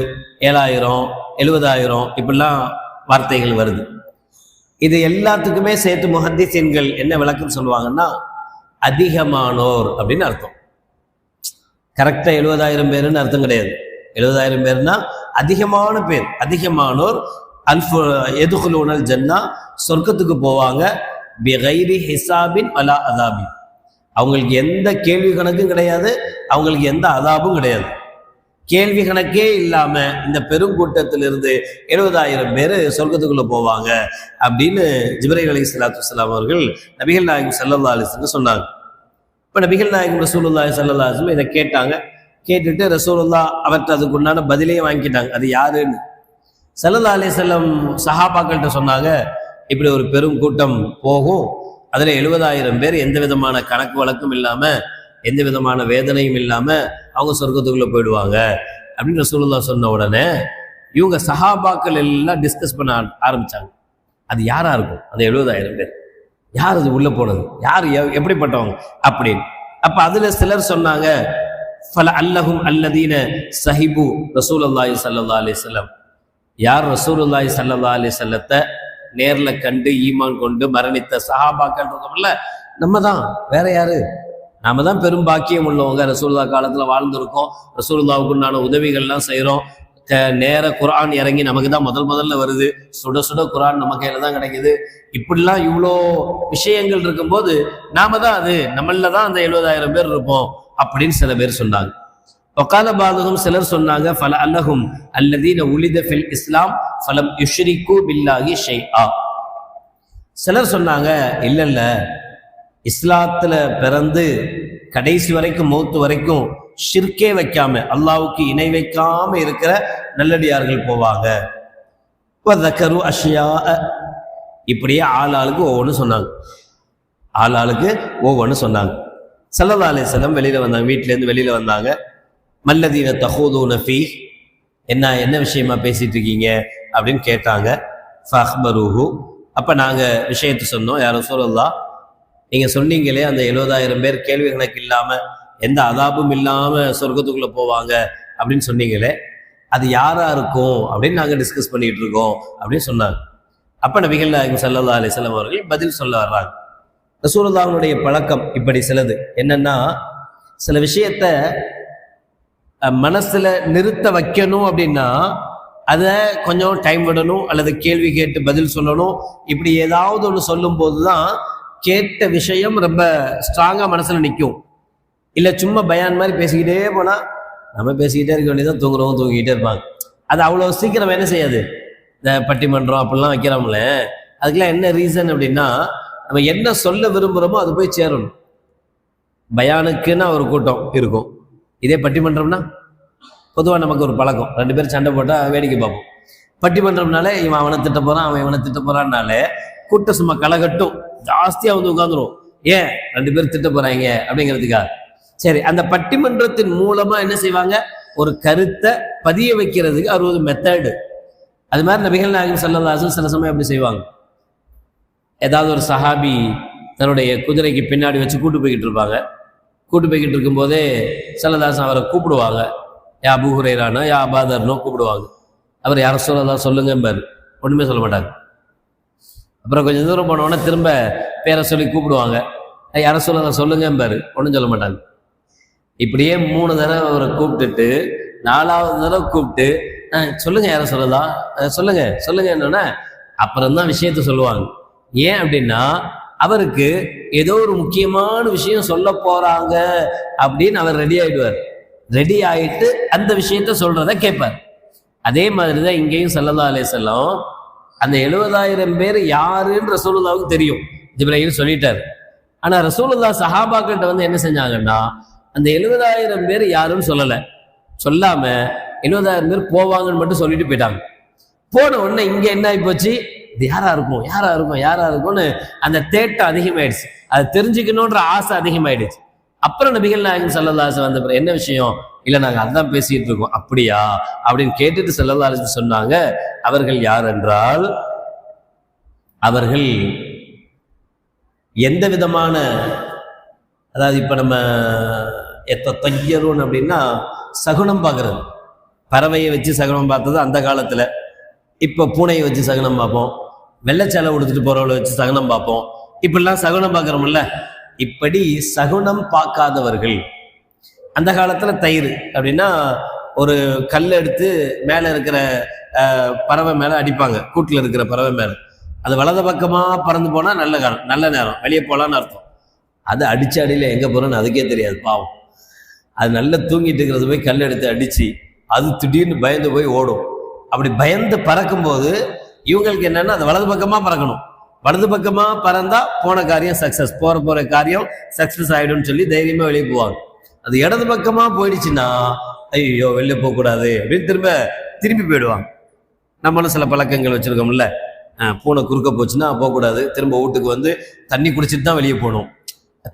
7000, 70,000 இப்படிலாம் வார்த்தைகள் வருது. இது எல்லாத்துக்குமே சேர்த்து முஹத்திஸீன்கள் என்ன விளக்கம் சொல்லுவாங்கன்னா, அதிகமானோர் அப்படின்னு அர்த்தம். கரெக்டா 70,000 பேருன்னு அர்த்தம் கிடையாது. 70,000 பேர்னா அதிகமான பேர், அதிகமானோர். எதுகுலூனல் ஜன்னா, சொர்க்கத்துக்கு போவாங்க. பிகைரி ஹிசாபின் வலா அதாபின், அவங்களுக்கு எந்த கேள்வி கணக்கும் கிடையாது, அவங்களுக்கு எந்த அதாபும் கிடையாது. கேள்வி கணக்கே இல்லாம இந்த பெருங்கூட்டத்திலிருந்து 70,000 பேர் சொர்க்கத்துக்குள்ள போவாங்க அப்படின்னு ஜிப்ரீல் அலைஹிஸ்ஸலாத்து வஸ்ஸலாம் அவர்கள் நபிகள் நாயகம் ஸல்லல்லாஹு அலைஹி வஸல்லம் சொன்னாங்க. இப்ப நபிகள் நாயகம் ரசூலுல்லாஹி ஸல்லல்லாஹு அலைஹி வஸல்லம் இதை கேட்டாங்க. கேட்டுட்டு ரசூலுல்லாஹ் அவர்கிட்ட அதுக்கு உண்டான பதிலையே வாங்கிட்டாங்க. அது யாருன்னு ஸல்லல்லாஹு அலைஹி வஸல்லம் சஹாபாக்கள்கிட்ட சொன்னாங்க, இப்படி ஒரு பெரும் கூட்டம் போகும், அதுல 70,000 பேர் எந்த விதமான கணக்கு வழக்கம் இல்லாம, எந்த விதமான வேதனையும் இல்லாம அவங்க சொர்க்கத்துக்குள்ள போயிடுவாங்க அப்படின்னு ரசூலுல்லாஹ் சொன்ன உடனே இவங்க சஹாபாக்கள் எல்லாம் டிஸ்கஸ் பண்ண ஆரம்பிச்சாங்க. அது யாரா இருக்கும் அந்த 70,000 பேர்? யார் அது உள்ள போனது? யார் எப்படிப்பட்டவங்க அப்படின்னு. அப்ப அதுல சிலர் சொன்னாங்க, ஃபல அல்லஹும் அல்லதீன சஹிபு ரசூலுல்லாஹி ஸல்லல்லாஹு அலைஹி வஸல்லம், யார் ரசூலுல்லாஹி ஸல்லல்லாஹு அலைஹி வஸல்லத்தை நேர்ல கண்டு ஈமான் கொண்டு மரணித்த சஹாபாக்கள் இருக்கோம்ல, நம்ம தான், வேற யாரு? நாம தான் பெரும் பாக்கியம் உள்ளவங்க. ரசூலுல்லாஹ் காலத்துல வாழ்ந்திருக்கோம், ரசூலுல்லாஹ்வுக்கு உண்டான உதவிகள்லாம் செய்யறோம். நேர குர்ஆன் இறங்கி நமக்கு தான் முதல்ல வருது, சுட சுட குர்ஆன் நம்ம கையில தான் கிடைக்குது. இப்படிலாம் இவ்வளோ விஷயங்கள் இருக்கும்போது நாம தான், அது நம்மள தான் அந்த 70,000 பேர் இருப்போம் அப்படின்னு சில பேர் சொன்னாங்க. வகால பாதுகும், சிலர் சொன்னாங்க, ஃபல அல்லஹும் அல்லதீன உலித ஃபில் இஸ்லாம் ஃபலம் யுஷ்ரிகு பில்லாஹி ஷைஆ. சிலர் சொன்னாங்க, இல்ல இஸ்லாத்துல பிறந்து கடைசி வரைக்கும் மௌத்து வரைக்கும் ஷிர்கே வைக்காம, அல்லாஹ்வுக்கு இணை வைக்காம இருக்கிற நல்லடியார்கள் போவாங்க. வதகரு அஷ்யா, இப்படியே ஆளாளுக்கு ஒவ்வொன்று சொன்னாங்க. ஆளாளுக்கு ஒவ்வொன்று சொன்னாங்க. ஸல்லல்லாஹு அலைஹி வஸல்லம் வெளியில வந்தாங்க, வீட்டிலேருந்து வெளியில வந்தாங்க. மல்லதீன தஹூதுன ஃபீ, என்ன விஷயமா பேசிட்டு இருக்கீங்க அப்படின்னு கேட்டாங்க. ஃபஅக்பருஹு, அப்ப நாங்க விஷயத்தை சொன்னோம். யா ரசூலல்லாஹ், நீங்க சொன்னீங்களே அந்த 70,000 பேர் கேள்வி கணக்கு இல்லாம எந்த அதாபும் இல்லாம சொர்க்கத்துக்குள்ள போவாங்க அப்படின்னு சொன்னீங்களே, அது யாரா இருக்கும் அப்படின்னு நாங்க டிஸ்கஸ் பண்ணிட்டு இருக்கோம் அப்படின்னு சொன்னாங்க. அப்ப நபிகள் நாயகம் ஸல்லல்லாஹு அலைஹி வஸல்லம் அவர்கள் பதில் சொல்ல வர்றாங்க. ரசூலுல்லாஹ்வுடைய பழக்கம் இப்படி சிலது என்னன்னா, சில விஷயத்த மனசுல நிறுத்த வைக்கணும் அப்படின்னா அதை கொஞ்சம் டைம் விடணும், அல்லது கேள்வி கேட்டு பதில் சொல்லணும். இப்படி ஏதாவது ஒன்று சொல்லும் போதுதான் கேட்ட விஷயம் ரொம்ப ஸ்ட்ராங்கா மனசுல நிற்கும். இல்ல சும்மா பயான் மாதிரி பேசிக்கிட்டே போனா நம்ம பேசிக்கிட்டே இருக்க வேண்டியதான், தூங்கிக்கிட்டே இருப்பாங்க. அது அவ்வளவு சீக்கிரம் என்ன செய்யாது. இந்த பட்டிமன்றம் அப்படிலாம் வைக்கிறோம்ல, அதுக்கெல்லாம் என்ன ரீசன் அப்படின்னா, நம்ம என்ன சொல்ல விரும்புகிறோமோ அது போய் சேரணும். பயானுக்குன்னா ஒரு கூட்டம் இருக்கும், இதே பட்டிமன்றம்னா பொதுவாக நமக்கு ஒரு பழக்கம், 2 பேர் சண்டை போட்டால் வேடிக்கை பார்ப்போம். பட்டிமன்றம்னாலே இவன் அவனை திட்ட போகிறான், அவன் இவனை திட்ட போகிறான்னாலே கூட்டம் சும்மா களைகட்டும், ஜாஸ்தியாக வந்து உட்காந்துரும். ஏன் 2 பேர் திட்ட போகிறாங்க அப்படிங்கிறதுக்காக. சரி, அந்த பட்டிமன்றத்தின் மூலமா என்ன செய்வாங்க, ஒரு கருத்தை பதிய வைக்கிறதுக்கு 60 மெத்தடு. அது மாதிரி நபிகள் நாயகம் ஸல்லல்லாஹு அலைஹி வஸல்லம் சில சமயம் எப்படி செய்வாங்க, ஏதாவது ஒரு சஹாபி தன்னுடைய குதிரைக்கு பின்னாடி வச்சு கூட்டு போய்கிட்டு இருப்பாங்க. கூட்டு போய்கிட்டு இருக்கும்போதே ஸல்லல்லாஹு அலைஹி வஸல்லம் அவரை கூப்பிடுவாங்க. யா அபூ ஹுரைரானோ யா அபாதர்னோ கூப்பிடுவாங்க. அவர் யா ரசூலல்லாஹ் சொல்லுங்கம்பாரு, ஒன்றுமே சொல்ல மாட்டாங்க. அப்புறம் கொஞ்சம் தூரம் போனோடனே திரும்ப பேரை சொல்லி கூப்பிடுவாங்க, யா ரசூலல்லாஹ் சொல்லுங்கம்பாரு, ஒன்றும் சொல்ல மாட்டாங்க. இப்படியே 3 தடவை அவரை கூப்பிட்டுட்டு 4வது தடவை கூப்பிட்டு சொல்லுங்க யா ரசூலல்லாஹ், சொல்லுங்க என்னன்னா அப்புறம் தான் விஷயத்த சொல்லுவாங்க. ஏன் அப்படின்னா அவருக்கு ஏதோ ஒரு முக்கியமான விஷயம் சொல்ல போறாங்க அப்படின்னு அவர் ரெடி ஆயிடுவார். ரெடி ஆயிட்டு அந்த விஷயத்த சொல்றத கேட்பார். அதே மாதிரிதான் இங்கேயும் ஸல்லல்லாஹு அலைஹி வஸல்லம் அந்த 70,000 பேர் யாருன்னு ரசூலுல்லாஹ்வுக்கு தெரியும், ஜிப்ரீல் சொல்லிட்டாரு. ஆனா ரசூலுல்லாஹ் சஹாபாக்கிட்ட வந்து என்ன செஞ்சாங்கன்னா, அந்த 70,000 பேர் யாருன்னு சொல்லாம 70,000 பேர் போவாங்கன்னு மட்டும் சொல்லிட்டு போயிட்டாங்க. போன உடனே இங்க என்ன ஆகி போச்சு, இது யாரா இருக்கும்னு அந்த தேட்டம் அதிகமாயிடுச்சு, அது தெரிஞ்சுக்கணுன்ற ஆசை அதிகமாயிடுச்சு. அப்புறம் நபிகள் நாயகம் ஸல்லல்லாஹு அலைஹி வஸல்லம் வந்த என்ன விஷயம், இல்ல நாங்க அதான் பேசிட்டு இருக்கோம், அப்படியா அப்படின்னு கேட்டுட்டு ஸல்லல்லாஹு அலைஹி வஸல்லம் சொன்னாங்க, அவர்கள் யார் என்றால், அவர்கள் எந்த விதமான, அதாவது இப்ப நம்ம எத்த தையரும் அப்படின்னா சகுனம் பார்க்கறது. பறவையை வச்சு சகுனம் பார்த்தது அந்த காலத்துல. இப்ப பூனையை வச்சு சகுனம் பார்ப்போம், வெள்ளைச்சாலை உடுத்துட்டு போறவளை வச்சு சகுனம் பார்ப்போம். இப்படிலாம் சகுனம் பார்க்கறோம்ல. இப்படி சகுனம் பார்க்காதவர்கள் அந்த காலத்துல தயிர் அப்படின்னா ஒரு கல் எடுத்து மேல இருக்கிற பறவை மேல அடிப்பாங்க, கூட்டுல இருக்கிற பறவை மேல. அது வலது பக்கமா பறந்து போனா நல்ல காலம், நல்ல நேரம், வெளியே போலான்னு அர்த்தம். அது அடிச்சு அடியில எங்க போறோன்னு அதுக்கே தெரியாது பாவம். அது நல்லா தூங்கிட்டு இருக்கிறது போய் கல் எடுத்து அடிச்சு அது திடீர்னு பயந்து போய் ஓடும். அப்படி பயந்து பறக்கும் போது இவங்களுக்கு என்னன்னா அது வலது பக்கமா பறக்கணும். வலது பக்கமா பறந்தா போன காரியம் சக்சஸ், போற காரியம் சக்சஸ் ஆயிடும்னு சொல்லி தைரியமா வெளியே போவாங்க. அது இடது பக்கமா போயிடுச்சுன்னா ஐயோ வெளில போகக்கூடாது அப்படின்னு திரும்பி போயிடுவாங்க. நம்மளும் சில பழக்கங்கள் வச்சிருக்கோம்ல, பூனை குறுக்க போச்சுன்னா போகக்கூடாது, திரும்ப வீட்டுக்கு வந்து தண்ணி குடிச்சிட்டு தான் வெளியே போகணும்.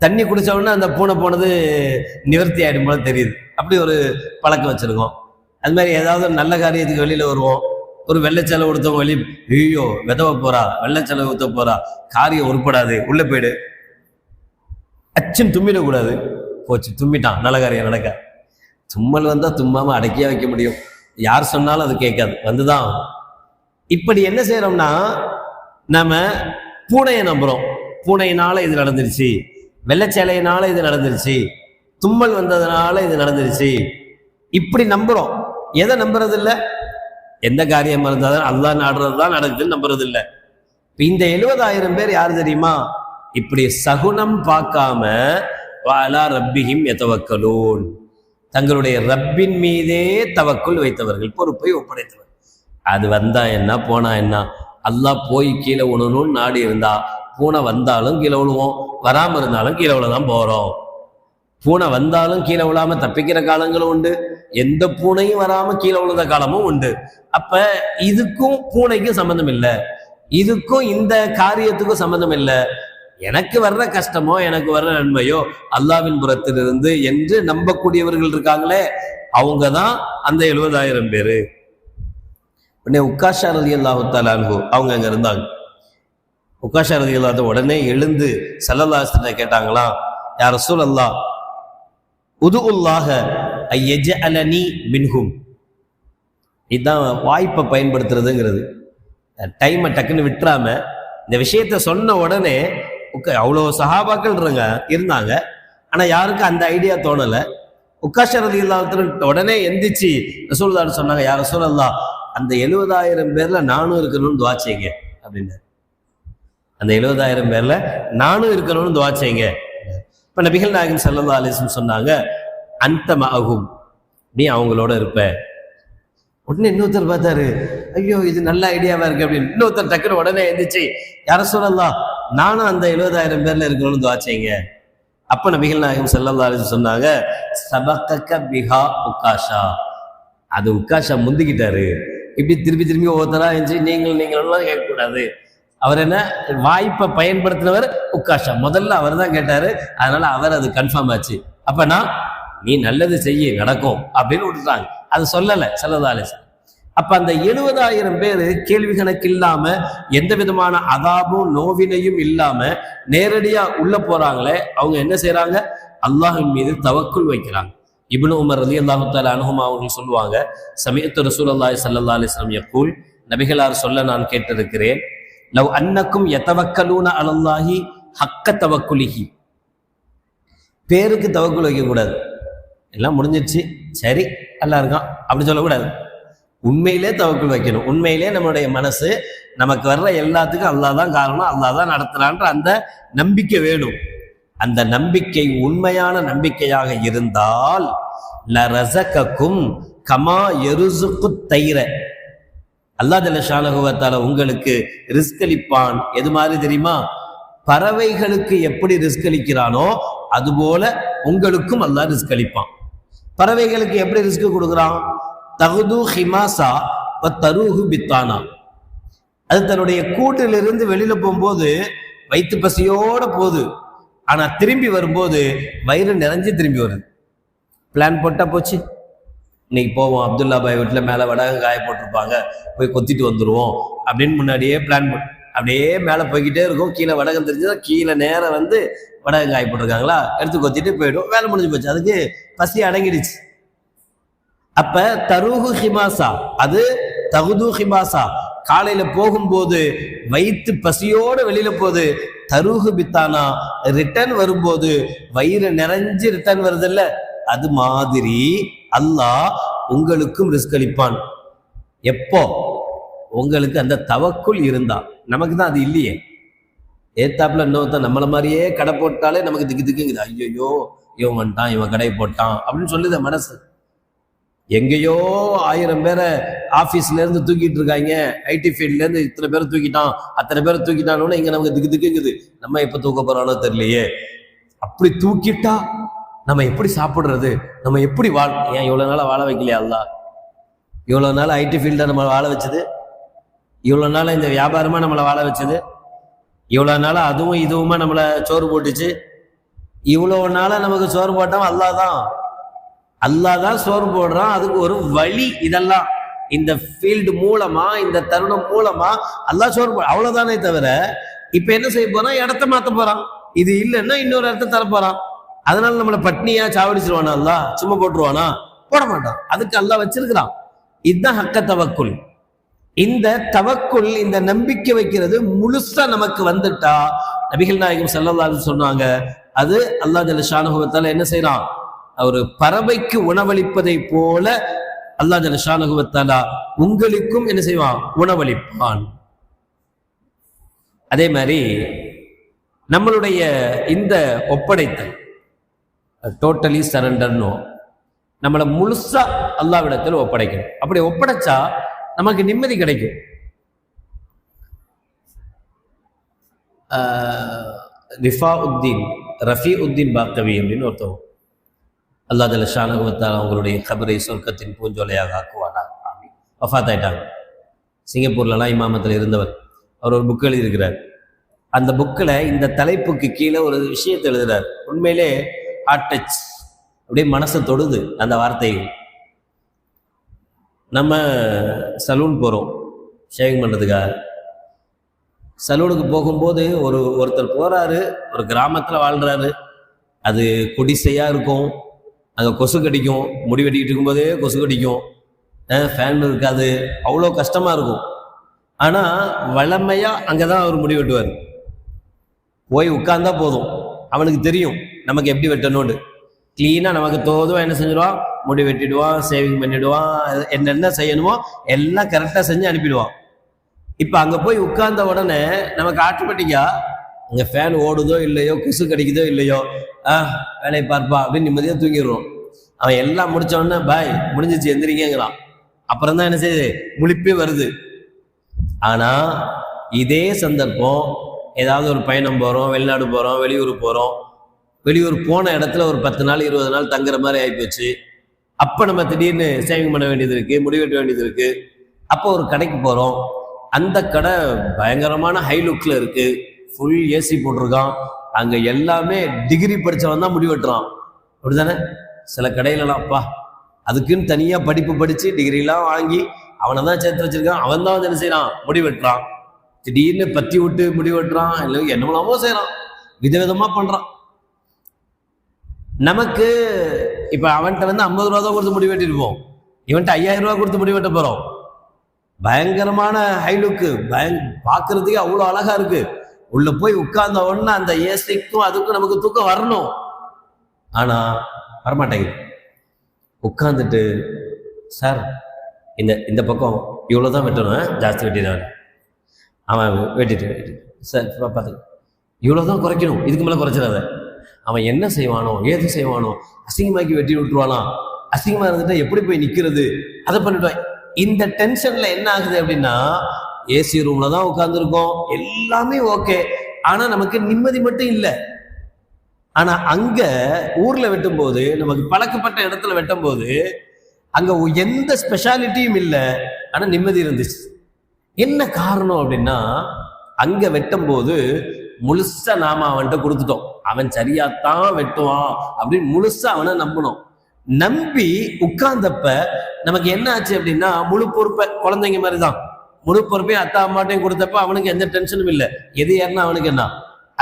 தண்ணி குடிச்ச உடனே அந்த பூனை போனது நிவர்த்தி ஆயிடும் போல தெரியுது. அப்படி ஒரு பழக்கம் வச்சிருக்கோம். அது மாதிரி ஏதாவது நல்ல காரியத்துக்கு வெளியில வருவோம், ஒரு வெள்ளைச்சலை கொடுத்தவங்க வெளியே ஐயோ விதவ போறா, வெள்ளைச்சலை ஊத்த போறா, காரியம் உருப்படாது, உள்ள போயிடு, அச்சுன்னு தும்மிடக்கூடாது, போச்சு தும்மிட்டான், நல்ல காரியம் நடக்க. தும்மல் வந்தா தும்மாம அடக்கியா வைக்க முடியும்? யார் சொன்னாலும் அது கேட்காது, வந்துதான். இப்படி என்ன செய்யறோம்னா நம்ம பூனையை நம்புறோம். பூனையினால இது நடந்துருச்சு, வெள்ளைச்சேலையினால இது நடந்துருச்சு, தும்மல் வந்ததுனால இது நடந்துருச்சு, இப்படி நம்புறோம். எதை நம்புறது இல்லை? எந்த காரியம் இருந்தாலும் அல்லாஹ் நாடுறதுதான் நடக்குதுன்னு நம்புறது இல்லை. இந்த 70,000 பேர் யார் தெரியுமா? இப்படி சகுனம் பார்க்காம வாலா ரப்பிஹிம் யதவக்கலூன், தங்களுடைய ரப்பின் மீதே தவக்குல் வைத்தவர்கள், பொறுப்பை ஒப்படைத்தவர். அது வந்தா என்ன போனா என்ன, அல்லாஹ் போய் கீழே விழணும்னு நாடி இருந்தா பூனை வந்தாலும் கீழே விழுவோம், வராம இருந்தாலும் கீழே விழதான் போறோம். பூனை வந்தாலும் கீழே விழாம தப்பிக்கிற காலங்களும் உண்டு, எந்த பூனையும் வராம கீழே விழுத காலமும் உண்டு. அப்ப இதுக்கும் பூனைக்கும் சம்பந்தம் இல்லை, இதுக்கும் இந்த காரியத்துக்கும் சம்பந்தம் இல்லை. எனக்கு வர்ற கஷ்டமோ எனக்கு வர்ற நன்மையோ அல்லாவின் புறத்திலிருந்து என்று நம்பக்கூடியவர்கள் இருக்காங்களே, அவங்கதான் அந்த 70,000 பேரு. உடனே உக்காஷா ரலியல்லாஹு தஆலா அன்ஹு அவங்க அங்க இருந்தாங்க. உக்காஷா ரலியல்லாஹு உடனே எழுந்து ஸல்லல்லாஹு அலைஹி வஸல்லம் கேட்டாங்களாம், யா ரசூலல்லாஹ் உதுல்லாஹ ஐயஜஅலனி மின்ஹும். இதுதான் வாய்ப்பை பயன்படுத்துறதுங்கிறது. டைமை டக்குன்னு விட்டுறாம இந்த விஷயத்த சொன்ன உடனே அவ்வளோ சஹாபாக்கள் இருந்தாங்க, ஆனா யாருக்கும் அந்த ஐடியா தோணலை. உக்காஷா ரலியல்லாஹு உடனே எந்திரிச்சு ரசூலுல்லாஹ் சொன்னாங்க, யா ரசூலல்லாஹ் அந்த 70,000 பேர்ல நானும் இருக்கணும்னு துஆ செய்யுங்க அப்படின்னு. அந்த 70,000 பேர்ல நானும் இருக்கணும்னு துஆ செய்யுங்க. இப்ப நபிகள் நாயகம் ஸல்லல்லாஹு அலைஹி வஸல்லம் சொன்னாங்க, அன்த மஅஹும், நீ அவங்களோட இருப்ப. உடனே இன்னொருத்தர் பார்த்தாரு, ஐயோ இது நல்ல ஐடியாவா இருக்கு அப்படின்னு. இன்னொருத்தர் டக்குனு உடனே எந்திரிச்சு, யா ரசூலல்லாஹ் நானும் அந்த 70,000 பேர்ல இருக்கணும்னு துஆ செய்யுங்க. அப்ப நபிகள் நாயகம் ஸல்லல்லாஹு அலைஹி வஸல்லம் சொன்னாங்க, சபகக பிஹா உக்காஷா, அது உக்காஷா முந்திக்கிட்டாரு. இப்படி திரும்பி ஒவ்வொருத்தரா இருந்துச்சு நீங்களும் கேட்கக்கூடாது. அவர் என்ன வாய்ப்பை பயன்படுத்தினவர் உக்காஷா, முதல்ல அவர் தான் கேட்டாரு, அதனால அவர் அது கன்ஃபார்ம் ஆச்சு. அப்பனா நீ நல்லது செய்ய நடக்கும் அப்படின்னு விட்டுட்டாங்க, அது சொல்லலை ஸல்லல்லாஹு அலைஹி வஸல்லம். அப்ப அந்த 70,000 பேர் கேள்வி கணக்கு இல்லாம எந்த விதமான அதாபும் நோவினையும் இல்லாம நேரடியா உள்ள போறாங்களே, அவங்க என்ன செய்யறாங்க? அல்லாஹ்வின் மீது தவக்குல் வைக்கிறாங்க. இப்னு உமர் ரலியல்லாஹு தஆலா அன்ஹுமா அவர்கள் சொல்லுவாங்க, சமீஅத்து ரசூலுல்லாஹி ஸல்லல்லாஹு அலைஹி வஸல்லம் யகூல், நபிகளார் சொல்ல நான் கேட்டிருக்கிறேன், லவ் அன்னக்கும் யதவக்கலூன அலல்லாஹி ஹக்க தவக்குலிஹி, பேருக்கு தவக்குல் வைக்க கூடாது. எல்லாம் முடிஞ்சிருச்சு சரி நல்லா இருக்கான் அப்படி சொல்லக்கூடாது. உண்மையிலே தவக்குல் வைக்கணும். உண்மையிலே நம்மளுடைய மனசு நமக்கு வர்ற எல்லாத்துக்கும் அல்லாஹ் தான் காரணம், அல்லாஹ் தான் நடத்துறான்ற அந்த நம்பிக்கை வேணும். அந்த நம்பிக்கை உண்மையான நம்பிக்கையாக இருந்தால் லரஸகக்கும் கமா யர்ஸுகு தைர, அல்லாஹ் ஜல்ல ஷானஹு வ தஆலா உங்களுக்கு ரிஸ்க் அளிப்பான். எது மாதிரி தெரியுமா? பறவைகளுக்கு எப்படி ரிஸ்க் அளிக்கிறானோ அதுபோல உங்களுக்கும் அல்லாஹ் ரிஸ்க் அளிப்பான். பறவைகளுக்கு எப்படி ரிஸ்க் கொடுக்குறான்? தகுது ஹிமாசா வ தருஹு பித்தானா, அது தன்னுடைய கூட்டிலிருந்து வெளியில போகும்போது வயிற்று பசியோட போகுது, ஆனா திரும்பி வரும்போது வயிறு நிறைஞ்சு திரும்பி வருது. பிளான் போட்டா போச்சு, இன்னைக்கு போவோம் அப்துல்லா பாய் வீட்டில் மேலே வடகம் காய போட்டிருப்பாங்க, போய் கொத்திட்டு வந்துடுவோம் அப்படின்னு முன்னாடியே பிளான் பண்ணி அப்படியே மேலே போய்கிட்டே இருக்கும். கீழே வடகம் தெரிஞ்சுதான் கீழே நேரம் வந்து வடகம் காய போட்டிருக்காங்களா எடுத்து கொத்திட்டு போயிடும், வேலை முடிஞ்சு போச்சு. அதுக்கு பசி அடங்கிடுச்சு. அப்ப தருகு ஹிமாசா, அது தகுது ஹிமாசா, காலையில போகும்போது வயிற்று பசியோட வெளியில போகுது. தருகு பித்தானா, ரிட்டர்ன் வரும்போது வயிறு நிறைஞ்சு ரிட்டர்ன் வருது இல்ல, அது மாதிரி அல்லாஹ் உங்களுக்கும் ரிஸ்க் அளிப்பான். எப்போ? உங்களுக்கு அந்த தவக்குள் இருந்தா. நமக்கு தான் அது இல்லையே. ஏத்தாப்புல இன்னொருத்தன் நம்மள மாதிரியே கடை போட்டாலே நமக்கு திக்கு திக்குங்குது. ஐயோ இவன் வந்துட்டான், இவன் கடை போட்டான் அப்படின்னு சொல்லுது மனசு. எங்கேயோ 1000 பேரை ஆபீஸ்ல இருந்து தூக்கிட்டு இருக்காங்க, ஐடி ஃபீல்ட்ல இருந்து இத்தனை பேரை தூக்கிட்டான், அத்தனை பேரை தூக்கிட்டானோன்னு இங்க நமக்கு திக்கு திக்குங்குது. நம்ம எப்ப தூக்க போறானோ தெரியலையே. அப்படி தூக்கிட்டா நம்ம எப்படி சாப்பிடுறது, நம்ம எப்படி ஏன் இவ்வளவு நாளா வாழ வைக்கலையா அல்லா? இவ்வளவு நாள் ஐடி ஃபீல்ட நம்மளை வாழ வச்சது, இவ்வளவு நாள இந்த வியாபாரமா நம்மளை வாழ வச்சது, இவ்வளவு நாளா அதுவும் இதுவுமா நம்மளை சோறு போட்டுச்சு. இவ்வளவு நாளா நமக்கு சோறு போட்டவன் அல்லாதான். அல்லாதான் சோறு போடுறான். அதுக்கு ஒரு வழி. இதெல்லாம் இந்த ஃபீல்டு மூலமா, இந்த தருணம் மூலமா அல்லாஹ் சோறு போட, அவ்வளவுதானே தவிர இப்ப என்ன செய்ய போறான்? இடத்த மாத்த போறான். இது இல்லைன்னா இன்னொரு இடத்த தர போறான். அதனால நம்மளை பட்னியா சாவடிச்சிருவானா? அல்லாஹ் சும்மா போட்டுருவானா? போட மாட்டான். அதுக்கு அல்லாஹ் வச்சிருக்கிறான். இதுதான் ஹக்க தவக்குல். இந்த தவக்குல், இந்த நம்பிக்கை வைக்கிறது முழுசா நமக்கு வந்துட்டா, நபிகள் நாயகம் ஸல்லல்லாஹு அலைஹி வஸல்லம் சொன்னாங்க, அது அல்லாஹ் ஜல்ல ஷானஹு வ தஆலா என்ன செய்யறான்? ஒரு பறவைக்கு உணவளிப்பதை போல அல்லாஹ் ஜல்ல ஷானஹு வ தஆலா உங்களுக்கும் என்ன செய்வான்? உணவளிப்பான். அதே மாதிரி நம்மளுடைய இந்த ஒப்படைத்தல், டோட்டலி சரண்டர்னு, நம்மளை முழுசா அல்லாஹ்விடத்தில் ஒப்படைக்கணும். அப்படி ஒப்படைச்சா நமக்கு நிம்மதி கிடைக்கும். ரஃபி உத்தீன் பாக்கவி அப்படின்னு ஒருத்தவங்க, அல்லாஹ் ஜல்ல ஷானஹு வ தஆலா அவங்களுடைய கபரை சொர்க்கத்தின் பூஞ்சோலையாக ஆக்குவானா. வஃபாத் ஆயிட்டாங்க. சிங்கப்பூர்லலாம் இமாமத்தில் இருந்தவர். அவர் ஒரு புக் எழுதியிருக்கிறார். அந்த புக்கில் இந்த தலைப்புக்கு கீழே ஒரு விஷயத்தை எழுதுறார். உண்மையிலே ஹார்ட் டச், அப்படியே மனசை தொடுது அந்த வார்த்தைகள். நம்ம சலூன் போகிறோம் ஷேவிங் பண்ணுறதுக்காக. சலூனுக்கு போகும்போது ஒருத்தர் போகிறாரு, ஒரு கிராமத்தில் வாழ்கிறாரு. அது குடிசையாக இருக்கும், அங்கே கொசு கடிக்கும், முடி வெட்டிக்கிட்டு இருக்கும்போதே கொசு கடிக்கும், ஃபேன் இருக்காது, அவ்வளோ கஷ்டமாக இருக்கும். ஆனால் வளமையாக அங்கே தான் அவர் முடி வெட்டுவார். போய் உட்கார்ந்தா போதும், அவனுக்கு தெரியும் நமக்கு எப்படி வெட்டணும்னு. கிளீனாக நமக்கு தோதும் என்ன செஞ்சிடுவான்? முடி வெட்டிடுவான், சேவிங் பண்ணிடுவான், என்னென்ன செய்யணுமோ எல்லாம் கரெக்டாக செஞ்சு அனுப்பிடுவான். இப்போ அங்கே போய் உட்கார்ந்த உடனே நமக்கு ஆட்டோமேட்டிக்கா அங்கே ஃபேன் ஓடுதோ இல்லையோ, கொசு கடிக்குதோ இல்லையோ, வேலையை பார்ப்பா அப்படின்னு நிம்மதியாக தூங்கிடுவோம். அவன் எல்லாம் முடிச்ச உடனே பாய் முடிஞ்சிச்சு எந்திரிங்கிறான். அப்புறம் தான் என்ன செய்யுது? முழிப்பே வருது. ஆனால் இதே சந்தர்ப்பம், ஏதாவது ஒரு பயணம் போகிறோம், வெளிநாடு போகிறோம், வெளியூர் போகிறோம், வெளியூர் போன இடத்துல ஒரு 10 நாள் 20 நாள் தங்குற மாதிரி ஆகிப்போச்சு. அப்போ நம்ம திடீர்னு சேவிங் பண்ண வேண்டியது இருக்குது, முடிவெட்ட வேண்டியது இருக்குது. அப்போ ஒரு கடைக்கு போகிறோம். அந்த கடை பயங்கரமான ஹை லுக்கில் இருக்குது, ஃபுல் ஏசி போட்டிருக்கான். அங்கே எல்லாமே டிகிரி படித்தவன் தான் முடிவெட்டுறான். அப்படிதானே? சில கடையிலலாம் அப்பா அதுக்குன்னு தனியாக படிப்பு படித்து டிகிரிலாம் வாங்கி அவனை தான் சேர்த்து வச்சிருக்கான். அவன் தான் வந்து என்ன செய்யறான்? முடிவெட்டுறான். திடீர்னு பத்தி விட்டு முடிவெட்டுறான், இல்லை என்னமோ செய்யறான், விதவிதமாக பண்ணுறான். நமக்கு இப்போ அவன்கிட்ட வந்து 50 ரூபா தான் கொடுத்து முடி வெட்டிருப்போம், இவன்கிட்ட 5000 ரூபா கொடுத்து முடி வெட்ட போகிறோம். பயங்கரமான ஹைலுக்கு, பார்க்கறதுக்கே அவ்வளோ அழகா இருக்கு. உள்ள போய் உட்கார்ந்த உடனே அந்த ஏசிக்கும் அதுக்கும் நமக்கு தூக்கம் வரணும். ஆனால் வரமாட்டேங்குது. உட்காந்துட்டு சார் இந்த பக்கம் இவ்வளோ தான் வெட்டணும், ஜாஸ்தி வெட்டிடுவாங்க. அவன் வெட்டிட்டு சார் பார்த்து இவ்வளோ தான் குறைக்கணும், இதுக்கு மேலே குறைச்சிடாத. அவன் என்ன செய்வானோ ஏது செய்வானோ, அசிங்கமாக்கி வெட்டி விட்டுருவானா, அசிங்கமாக இருந்துட்டா எப்படி போய் நிற்கிறது, அதை பண்ணிவிடுவான். இந்த டென்ஷனில் என்ன ஆகுது அப்படின்னா, ஏசி ரூமில் தான் உட்காந்துருக்கோம், எல்லாமே ஓகே, ஆனால் நமக்கு நிம்மதி மட்டும் இல்லை. ஆனால் அங்கே ஊரில் வெட்டும்போது, நமக்கு பழக்கப்பட்ட இடத்துல வெட்டும்போது அங்கே எந்த ஸ்பெஷாலிட்டியும் இல்லை, ஆனால் நிம்மதி இருந்துச்சு. என்ன காரணம் அப்படின்னா, அங்கே வெட்டும்போது முழுசா நாம அவன்கிட்ட கொடுத்துட்டோம், அவன் சரியாத்தான் வெட்டுவான் அப்படின்னு முழுசா அவனை நம்பணும். நம்பி உட்கார்ந்தப்ப நமக்கு என்ன ஆச்சு அப்படின்னா, முழு பொறுப்பை குழந்தைங்க மாதிரி தான், முழு பொறுப்பையும் அத்தா அம்மாட்டையும் கொடுத்தப்ப அவனுக்கு எந்த டென்ஷனும் இல்லை, எது ஏறினா அவனுக்கு என்ன.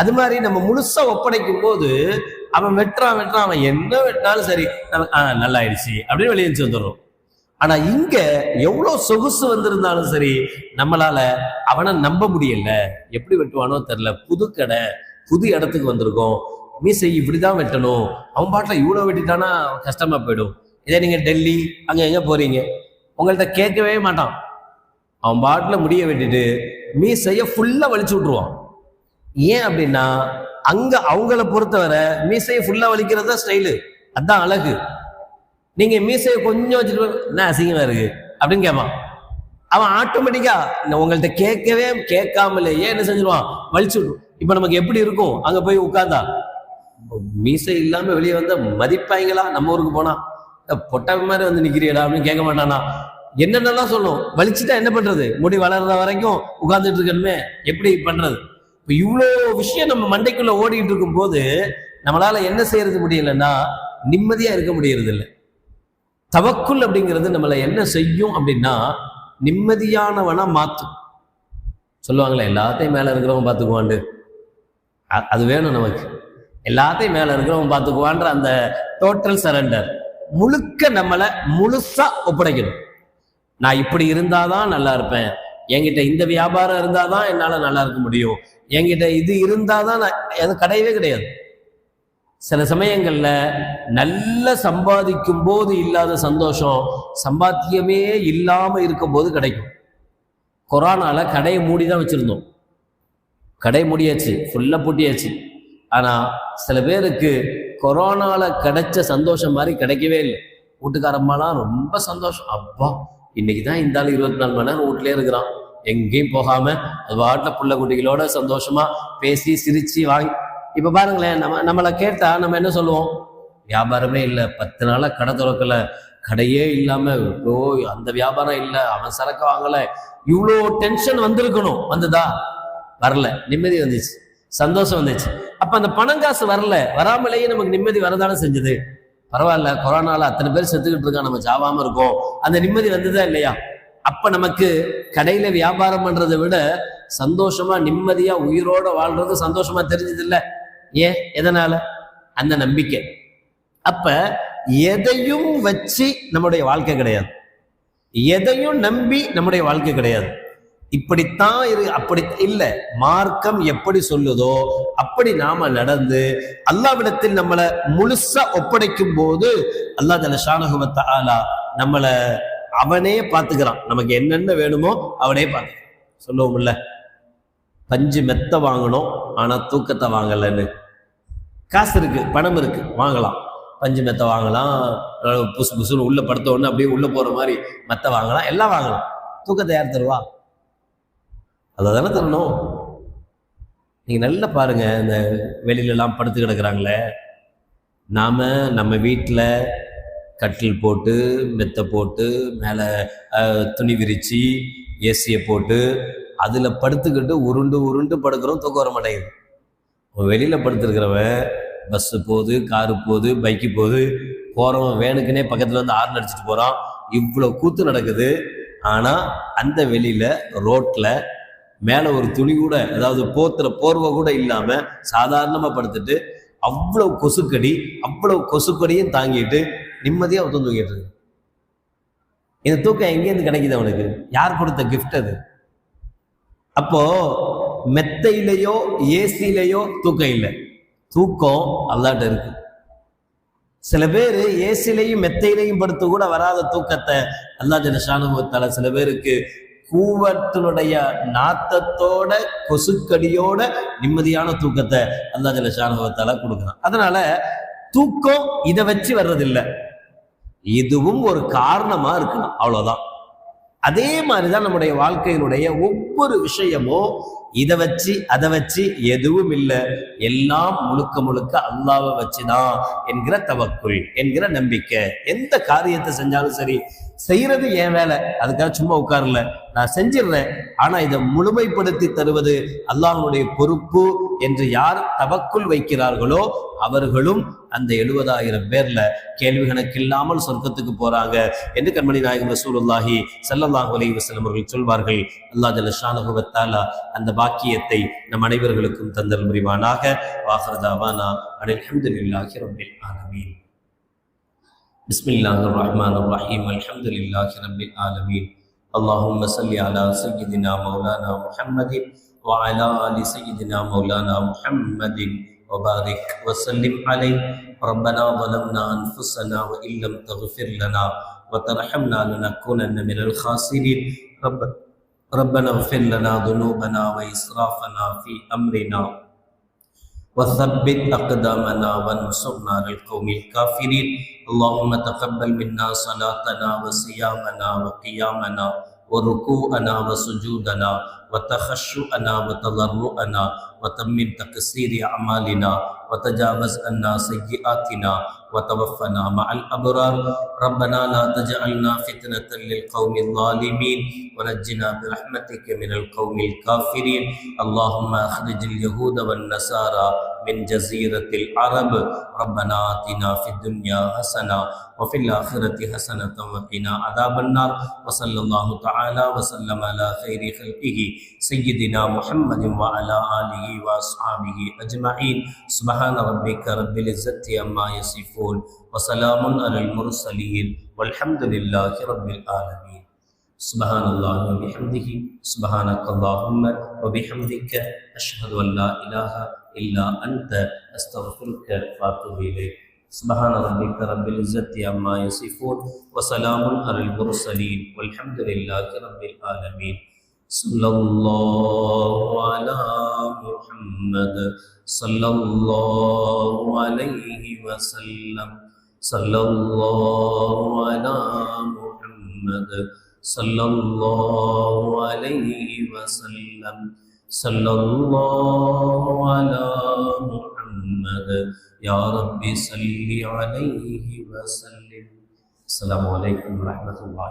அது மாதிரி நம்ம முழுசா ஒப்படைக்கும் போது அவன் வெட்டுறான், அவன் என்ன வெட்டினாலும் சரி, நல்லா ஆயிடுச்சு அப்படின்னு வெளியே வந்துடுறோம். ஆனா இங்க எவ்வளவு சொகுசு வந்திருந்தாலும் சரி நம்மளால அவனை நம்ப முடியல. எப்படி வெட்டுவானோ தெரியல. புது கடை, புது இடத்துக்கு வந்திருக்கோம், மீசை இப்படிதான் வெட்டணும், அவன் பாட்டில் இவ்வளவு வெட்டிட்டானா கஷ்டமா போயிடும். இதே நீங்க டெல்லி அங்க எங்க போறீங்க, உங்கள்கிட்ட கேட்கவே மாட்டான். அவன் பாட்டில் முடிய வெட்டிட்டு மீசைய ஃபுல்லா வலிச்சு விட்டுருவான். ஏன் அப்படின்னா அங்க அவங்கள பொறுத்தவரை மீசையை ஃபுல்லா வலிக்கிறது தான் ஸ்டைலு, அதான் அழகு. நீங்க மீசையை கொஞ்சம் வச்சுட்டு என்ன அசிங்கமா இருக்கு அப்படின்னு கேட்பான். அவன் ஆட்டோமேட்டிக்கா உங்கள்கிட்ட கேட்கவே கேட்காமலேயே என்ன செஞ்சிருவான், வலிச்சு விடும். இப்ப நமக்கு எப்படி இருக்கும், அங்க போய் உட்கார்ந்தா மீசை இல்லாம வெளியே வந்தா மதிப்பாங்களா? நம்ம ஊருக்கு போனா பொட்டை மாதிரி வந்து நிக்கிறியடா அப்படின்னு கேட்க மாட்டானா? என்னென்னலாம் சொல்லும். வலிச்சுட்டா என்ன பண்றது, முடி வளர்ற வரைக்கும் உட்கார்ந்துட்டு இருக்கணுமே, எப்படி பண்றது? இப்ப இவ்வளோ விஷயம் நம்ம மண்டைக்குள்ள ஓடிட்டு இருக்கும் போது நம்மளால என்ன செய்யறது முடியலன்னா நிம்மதியா இருக்க முடியறது இல்லை. தவக்குல் அப்படிங்கிறது நம்மளை என்ன செய்யும் அப்படின்னா நிம்மதியானவனா மாத்தும். சொல்லுவாங்களே எல்லாத்தையும் மேல இருக்கிறவன் பார்த்துக்குவாண்டு, அது வேணும் நமக்கு. எல்லாத்தையும் மேல இருக்கிறவன் பார்த்துக்குவான்ற அந்த டோட்டல் சரண்டர், முழுக்க நம்மளை முழுசா ஒப்படைக்கணும். நான் இப்படி இருந்தாதான் நல்லா இருப்பேன், என்கிட்ட இந்த வியாபாரம் இருந்தாதான் என்னால நல்லா இருக்க முடியும், என்கிட்ட இது இருந்தாதான் அது கிடையவே கிடையாது. சில சமயங்கள்ல நல்ல சம்பாதிக்கும் போது இல்லாத சந்தோஷம் சம்பாத்தியமே இல்லாம இருக்கும் போது கிடைக்கும். கொரோனால கடையை மூடிதான் வச்சிருந்தோம், கடை மூடியாச்சு, ஃபுல்லா பூட்டியாச்சு. ஆனா சில பேருக்கு கொரோனால கிடைச்ச சந்தோஷம் மாதிரி கிடைக்கவே இல்லை. வீட்டுக்காரம்மாலாம் ரொம்ப சந்தோஷம், அப்பா இன்னைக்குதான் இந்த ஆள் 24 மணி நேரம் வீட்லயே இருக்கிறான், எங்கேயும் போகாம அது வாட்டில் புள்ள குட்டிகளோட சந்தோஷமா பேசி சிரிச்சு வாங்கி. இப்ப பாருங்களேன், நம்மளை கேட்டா நம்ம என்ன சொல்லுவோம், வியாபாரமே இல்லை, 10 நாளா கடை திறக்கல, கடையே இல்லாம அந்த வியாபாரம் இல்லை, அவன் சரக்கு வாங்கல, இவ்வளோ டென்ஷன் வந்திருக்கணும். வந்ததா? வரல. நிம்மதி வந்துச்சு, சந்தோஷம் வந்துச்சு. அப்ப அந்த பணம் காசு வரல, வராமலேயே நமக்கு நிம்மதி வரதானே செஞ்சது. பரவாயில்ல, கொரோனால அத்தனை பேர் செத்துக்கிட்டு இருக்கா, நம்ம சாவாம இருக்கோம், அந்த நிம்மதி வந்ததா இல்லையா? அப்ப நமக்கு கடையில வியாபாரம் பண்றதை விட சந்தோஷமா நிம்மதியா உயிரோட வாழ்றது சந்தோஷமா தெரிஞ்சது இல்லை. ஏன்? எதனால? அந்த நம்பிக்கை. அப்ப எதையும் வச்சு நம்முடைய வாழ்க்கை கிடையாது, எதையும் நம்பி நம்முடைய வாழ்க்கை கிடையாது. இப்படித்தான் அப்படி இல்லை. மார்க்கம் எப்படி சொல்லுதோ அப்படி நாம நடந்து அல்லாஹ்விடத்தில் நம்மளை முழுசா ஒப்படைக்கும் போது அல்லாஹ் ஜல்ல ஷானஹு வ தஆலா நம்மளை அவனே பார்த்துக்கிறான். நமக்கு என்னென்ன வேணுமோ அவனே பார்த்துக்கிறான். சொல்லுவோம்ல, பஞ்சு மெத்த வாங்கணும் ஆனா தூக்கத்தை வாங்கலன்னு. காசு இருக்கு, பணம் இருக்கு, வாங்கலாம், பஞ்சு மெத்த வாங்கலாம், புசு புசுன்னு உள்ள படுத்த உடனே அப்படியே உள்ள போற மாதிரி மெத்த வாங்கலாம், எல்லாம் வாங்கலாம். தூக்கத்தை யார் தருவா? அதானே தரணும். நீங்க நல்லா பாருங்க, இந்த வெளியில எல்லாம் படுத்து கிடக்குறாங்களே, நாம நம்ம வீட்டில் கட்டில் போட்டு மெத்த போட்டு மேலே துணி விரிச்சு ஏசியை போட்டு அதில் படுத்துக்கிட்டு உருண்டு உருண்டு படுக்கிறோம், தூக்கம் வர மாட்டேங்குது. வெளியில் படுத்துருக்கிறவன் பஸ்ஸு போகுது, காரு போகுது, பைக்கு போகுது, போகிறவன் வேணுக்குன்னே பக்கத்தில் வந்து ஹார்ன் அடிச்சுட்டு போகிறான், இவ்வளோ கூத்து நடக்குது. ஆனால் அந்த வெளியில் ரோட்டில் மேலே ஒரு துணி கூட, அதாவது போர்வை கூட இல்லாமல் சாதாரணமாக படுத்துட்டு அவ்வளவு கொசுக்கடி, அவ்வளவு கொசுக்கடியும் தாங்கிட்டு நிம்மதியாக தூங்கிட்டு இருக்கு. இந்த தூக்கம் எங்கேருந்து கிடைக்குது அவனுக்கு? யார் கொடுத்த கிஃப்ட் அது? அப்போ மெத்தையிலையோ ஏசிலையோ தூக்கம் இல்லை, தூக்கம் அல்லாட்ட இருக்கு. சில பேர் ஏசிலையும் மெத்தையிலையும் படுத்து கூட வராத தூக்கத்தை அல்லாஹ் ஜல்ல ஷானஹு வ தஆலா சில பேருக்கு கூவத்தினுடைய நாத்தத்தோட கொசுக்கடியோட நிம்மதியான தூக்கத்தை அல்லாஹ் ஜல்ல ஷானஹு வ தஆலா கொடுக்குறான். அதனால தூக்கம் இதை வச்சு வர்றதில்லை, இதுவும் ஒரு காரணமா இருக்கணும், அவ்வளவுதான். அதே மாதிரிதான் நம்முடைய வாழ்க்கையினுடைய ஒவ்வொரு விஷயமும் இதை வச்சு அதை வச்சு எதுவும் இல்லை, எல்லாம் முழுக்க முழுக்க அல்லாஹ்வை வச்சுதான் என்கிற தவக்குல், என்கிற நம்பிக்கை. எந்த காரியத்தை செஞ்சாலும் சரி, செய்யறது என் வேலை, அதுக்காக சும்மா உட்காரல, நான் செஞ்சிடுறேன், ஆனா இதை முழுமைப்படுத்தி தருவது அல்லாஹ்வுடைய பொறுப்பு என்று யார் தவக்குல் வைக்கிறார்களோ அவர்களும் அந்த 70,000 பேர்ல கேள்வி கணக்கு இல்லாமல் சொர்க்கத்துக்கு போறாங்க என்று கண்மணி நாயகம் ரசூலுல்லாஹி ஸல்லல்லாஹு அலைஹி வஸல்லம் அவர்கள் சொல்வார்கள். அல்லாஹ் ஜல்ல ஷானஹு வ தஆலா அந்த பாக்கியத்தை நம் அனைவர்களுக்கும் தந்தல் புரிவானாக. வாஹிரு தஅவானா அனில் ஹம்துலில்லாஹி ரப்பில் ஆலமீன். بسم الله الرحمن الرحيم الحمد لله رب العالمين اللهم صل على سيدنا مولانا محمد وعلى آل سيدنا مولانا محمد وبارك وسلم عليه ربنا ظلمنا أنفسنا وإن لم تغفر لنا وترحمنا لنكونن من الخاسرين ربنا اغفر لنا ذنوبنا وإسرافنا في أمرنا وثبت أقدامنا وانصرنا على القوم الكافرين اللهم تقبل منا صلاتنا وصيامنا وقيامنا وركوعنا وسجودنا وتخشعنا وتضرعنا وتمم تقصير أعمالنا وتجاوز عنا سيئاتنا وتوفنا مع الأبرار ربنا لا تجعلنا فتنة للقوم الظالمين ونجنا برحمتك من القوم الكافرين اللهم أخرج اليهود والنصارى من جزيرة العرب ربنا آتنا في الدنيا حسنة وفي الآخرة حسنة وقنا عذاب النار وصلى الله تعالى وسلم على خير خلقه سيدنا محمد وعلى آله وأصحابه أجمعين سبحان ربك رب العزة عما يصفون وسلام على المرسلين والحمد لله رب العالمين سبحان الله وبحمده سبحانك اللهم وبحمدك أشهد أن لا إله إلا أنت أستغفرك وأتوب إليك سبحان ربك رب العزة عما يصفون وسلام على المرسلين والحمد لله رب العالمين صلى الله على محمد صلى الله عليه وسلم صلى الله على محمد صلى الله عليه وسلم صلى الله على محمد يا رب صل عليه وسلم السلام عليكم ورحمة الله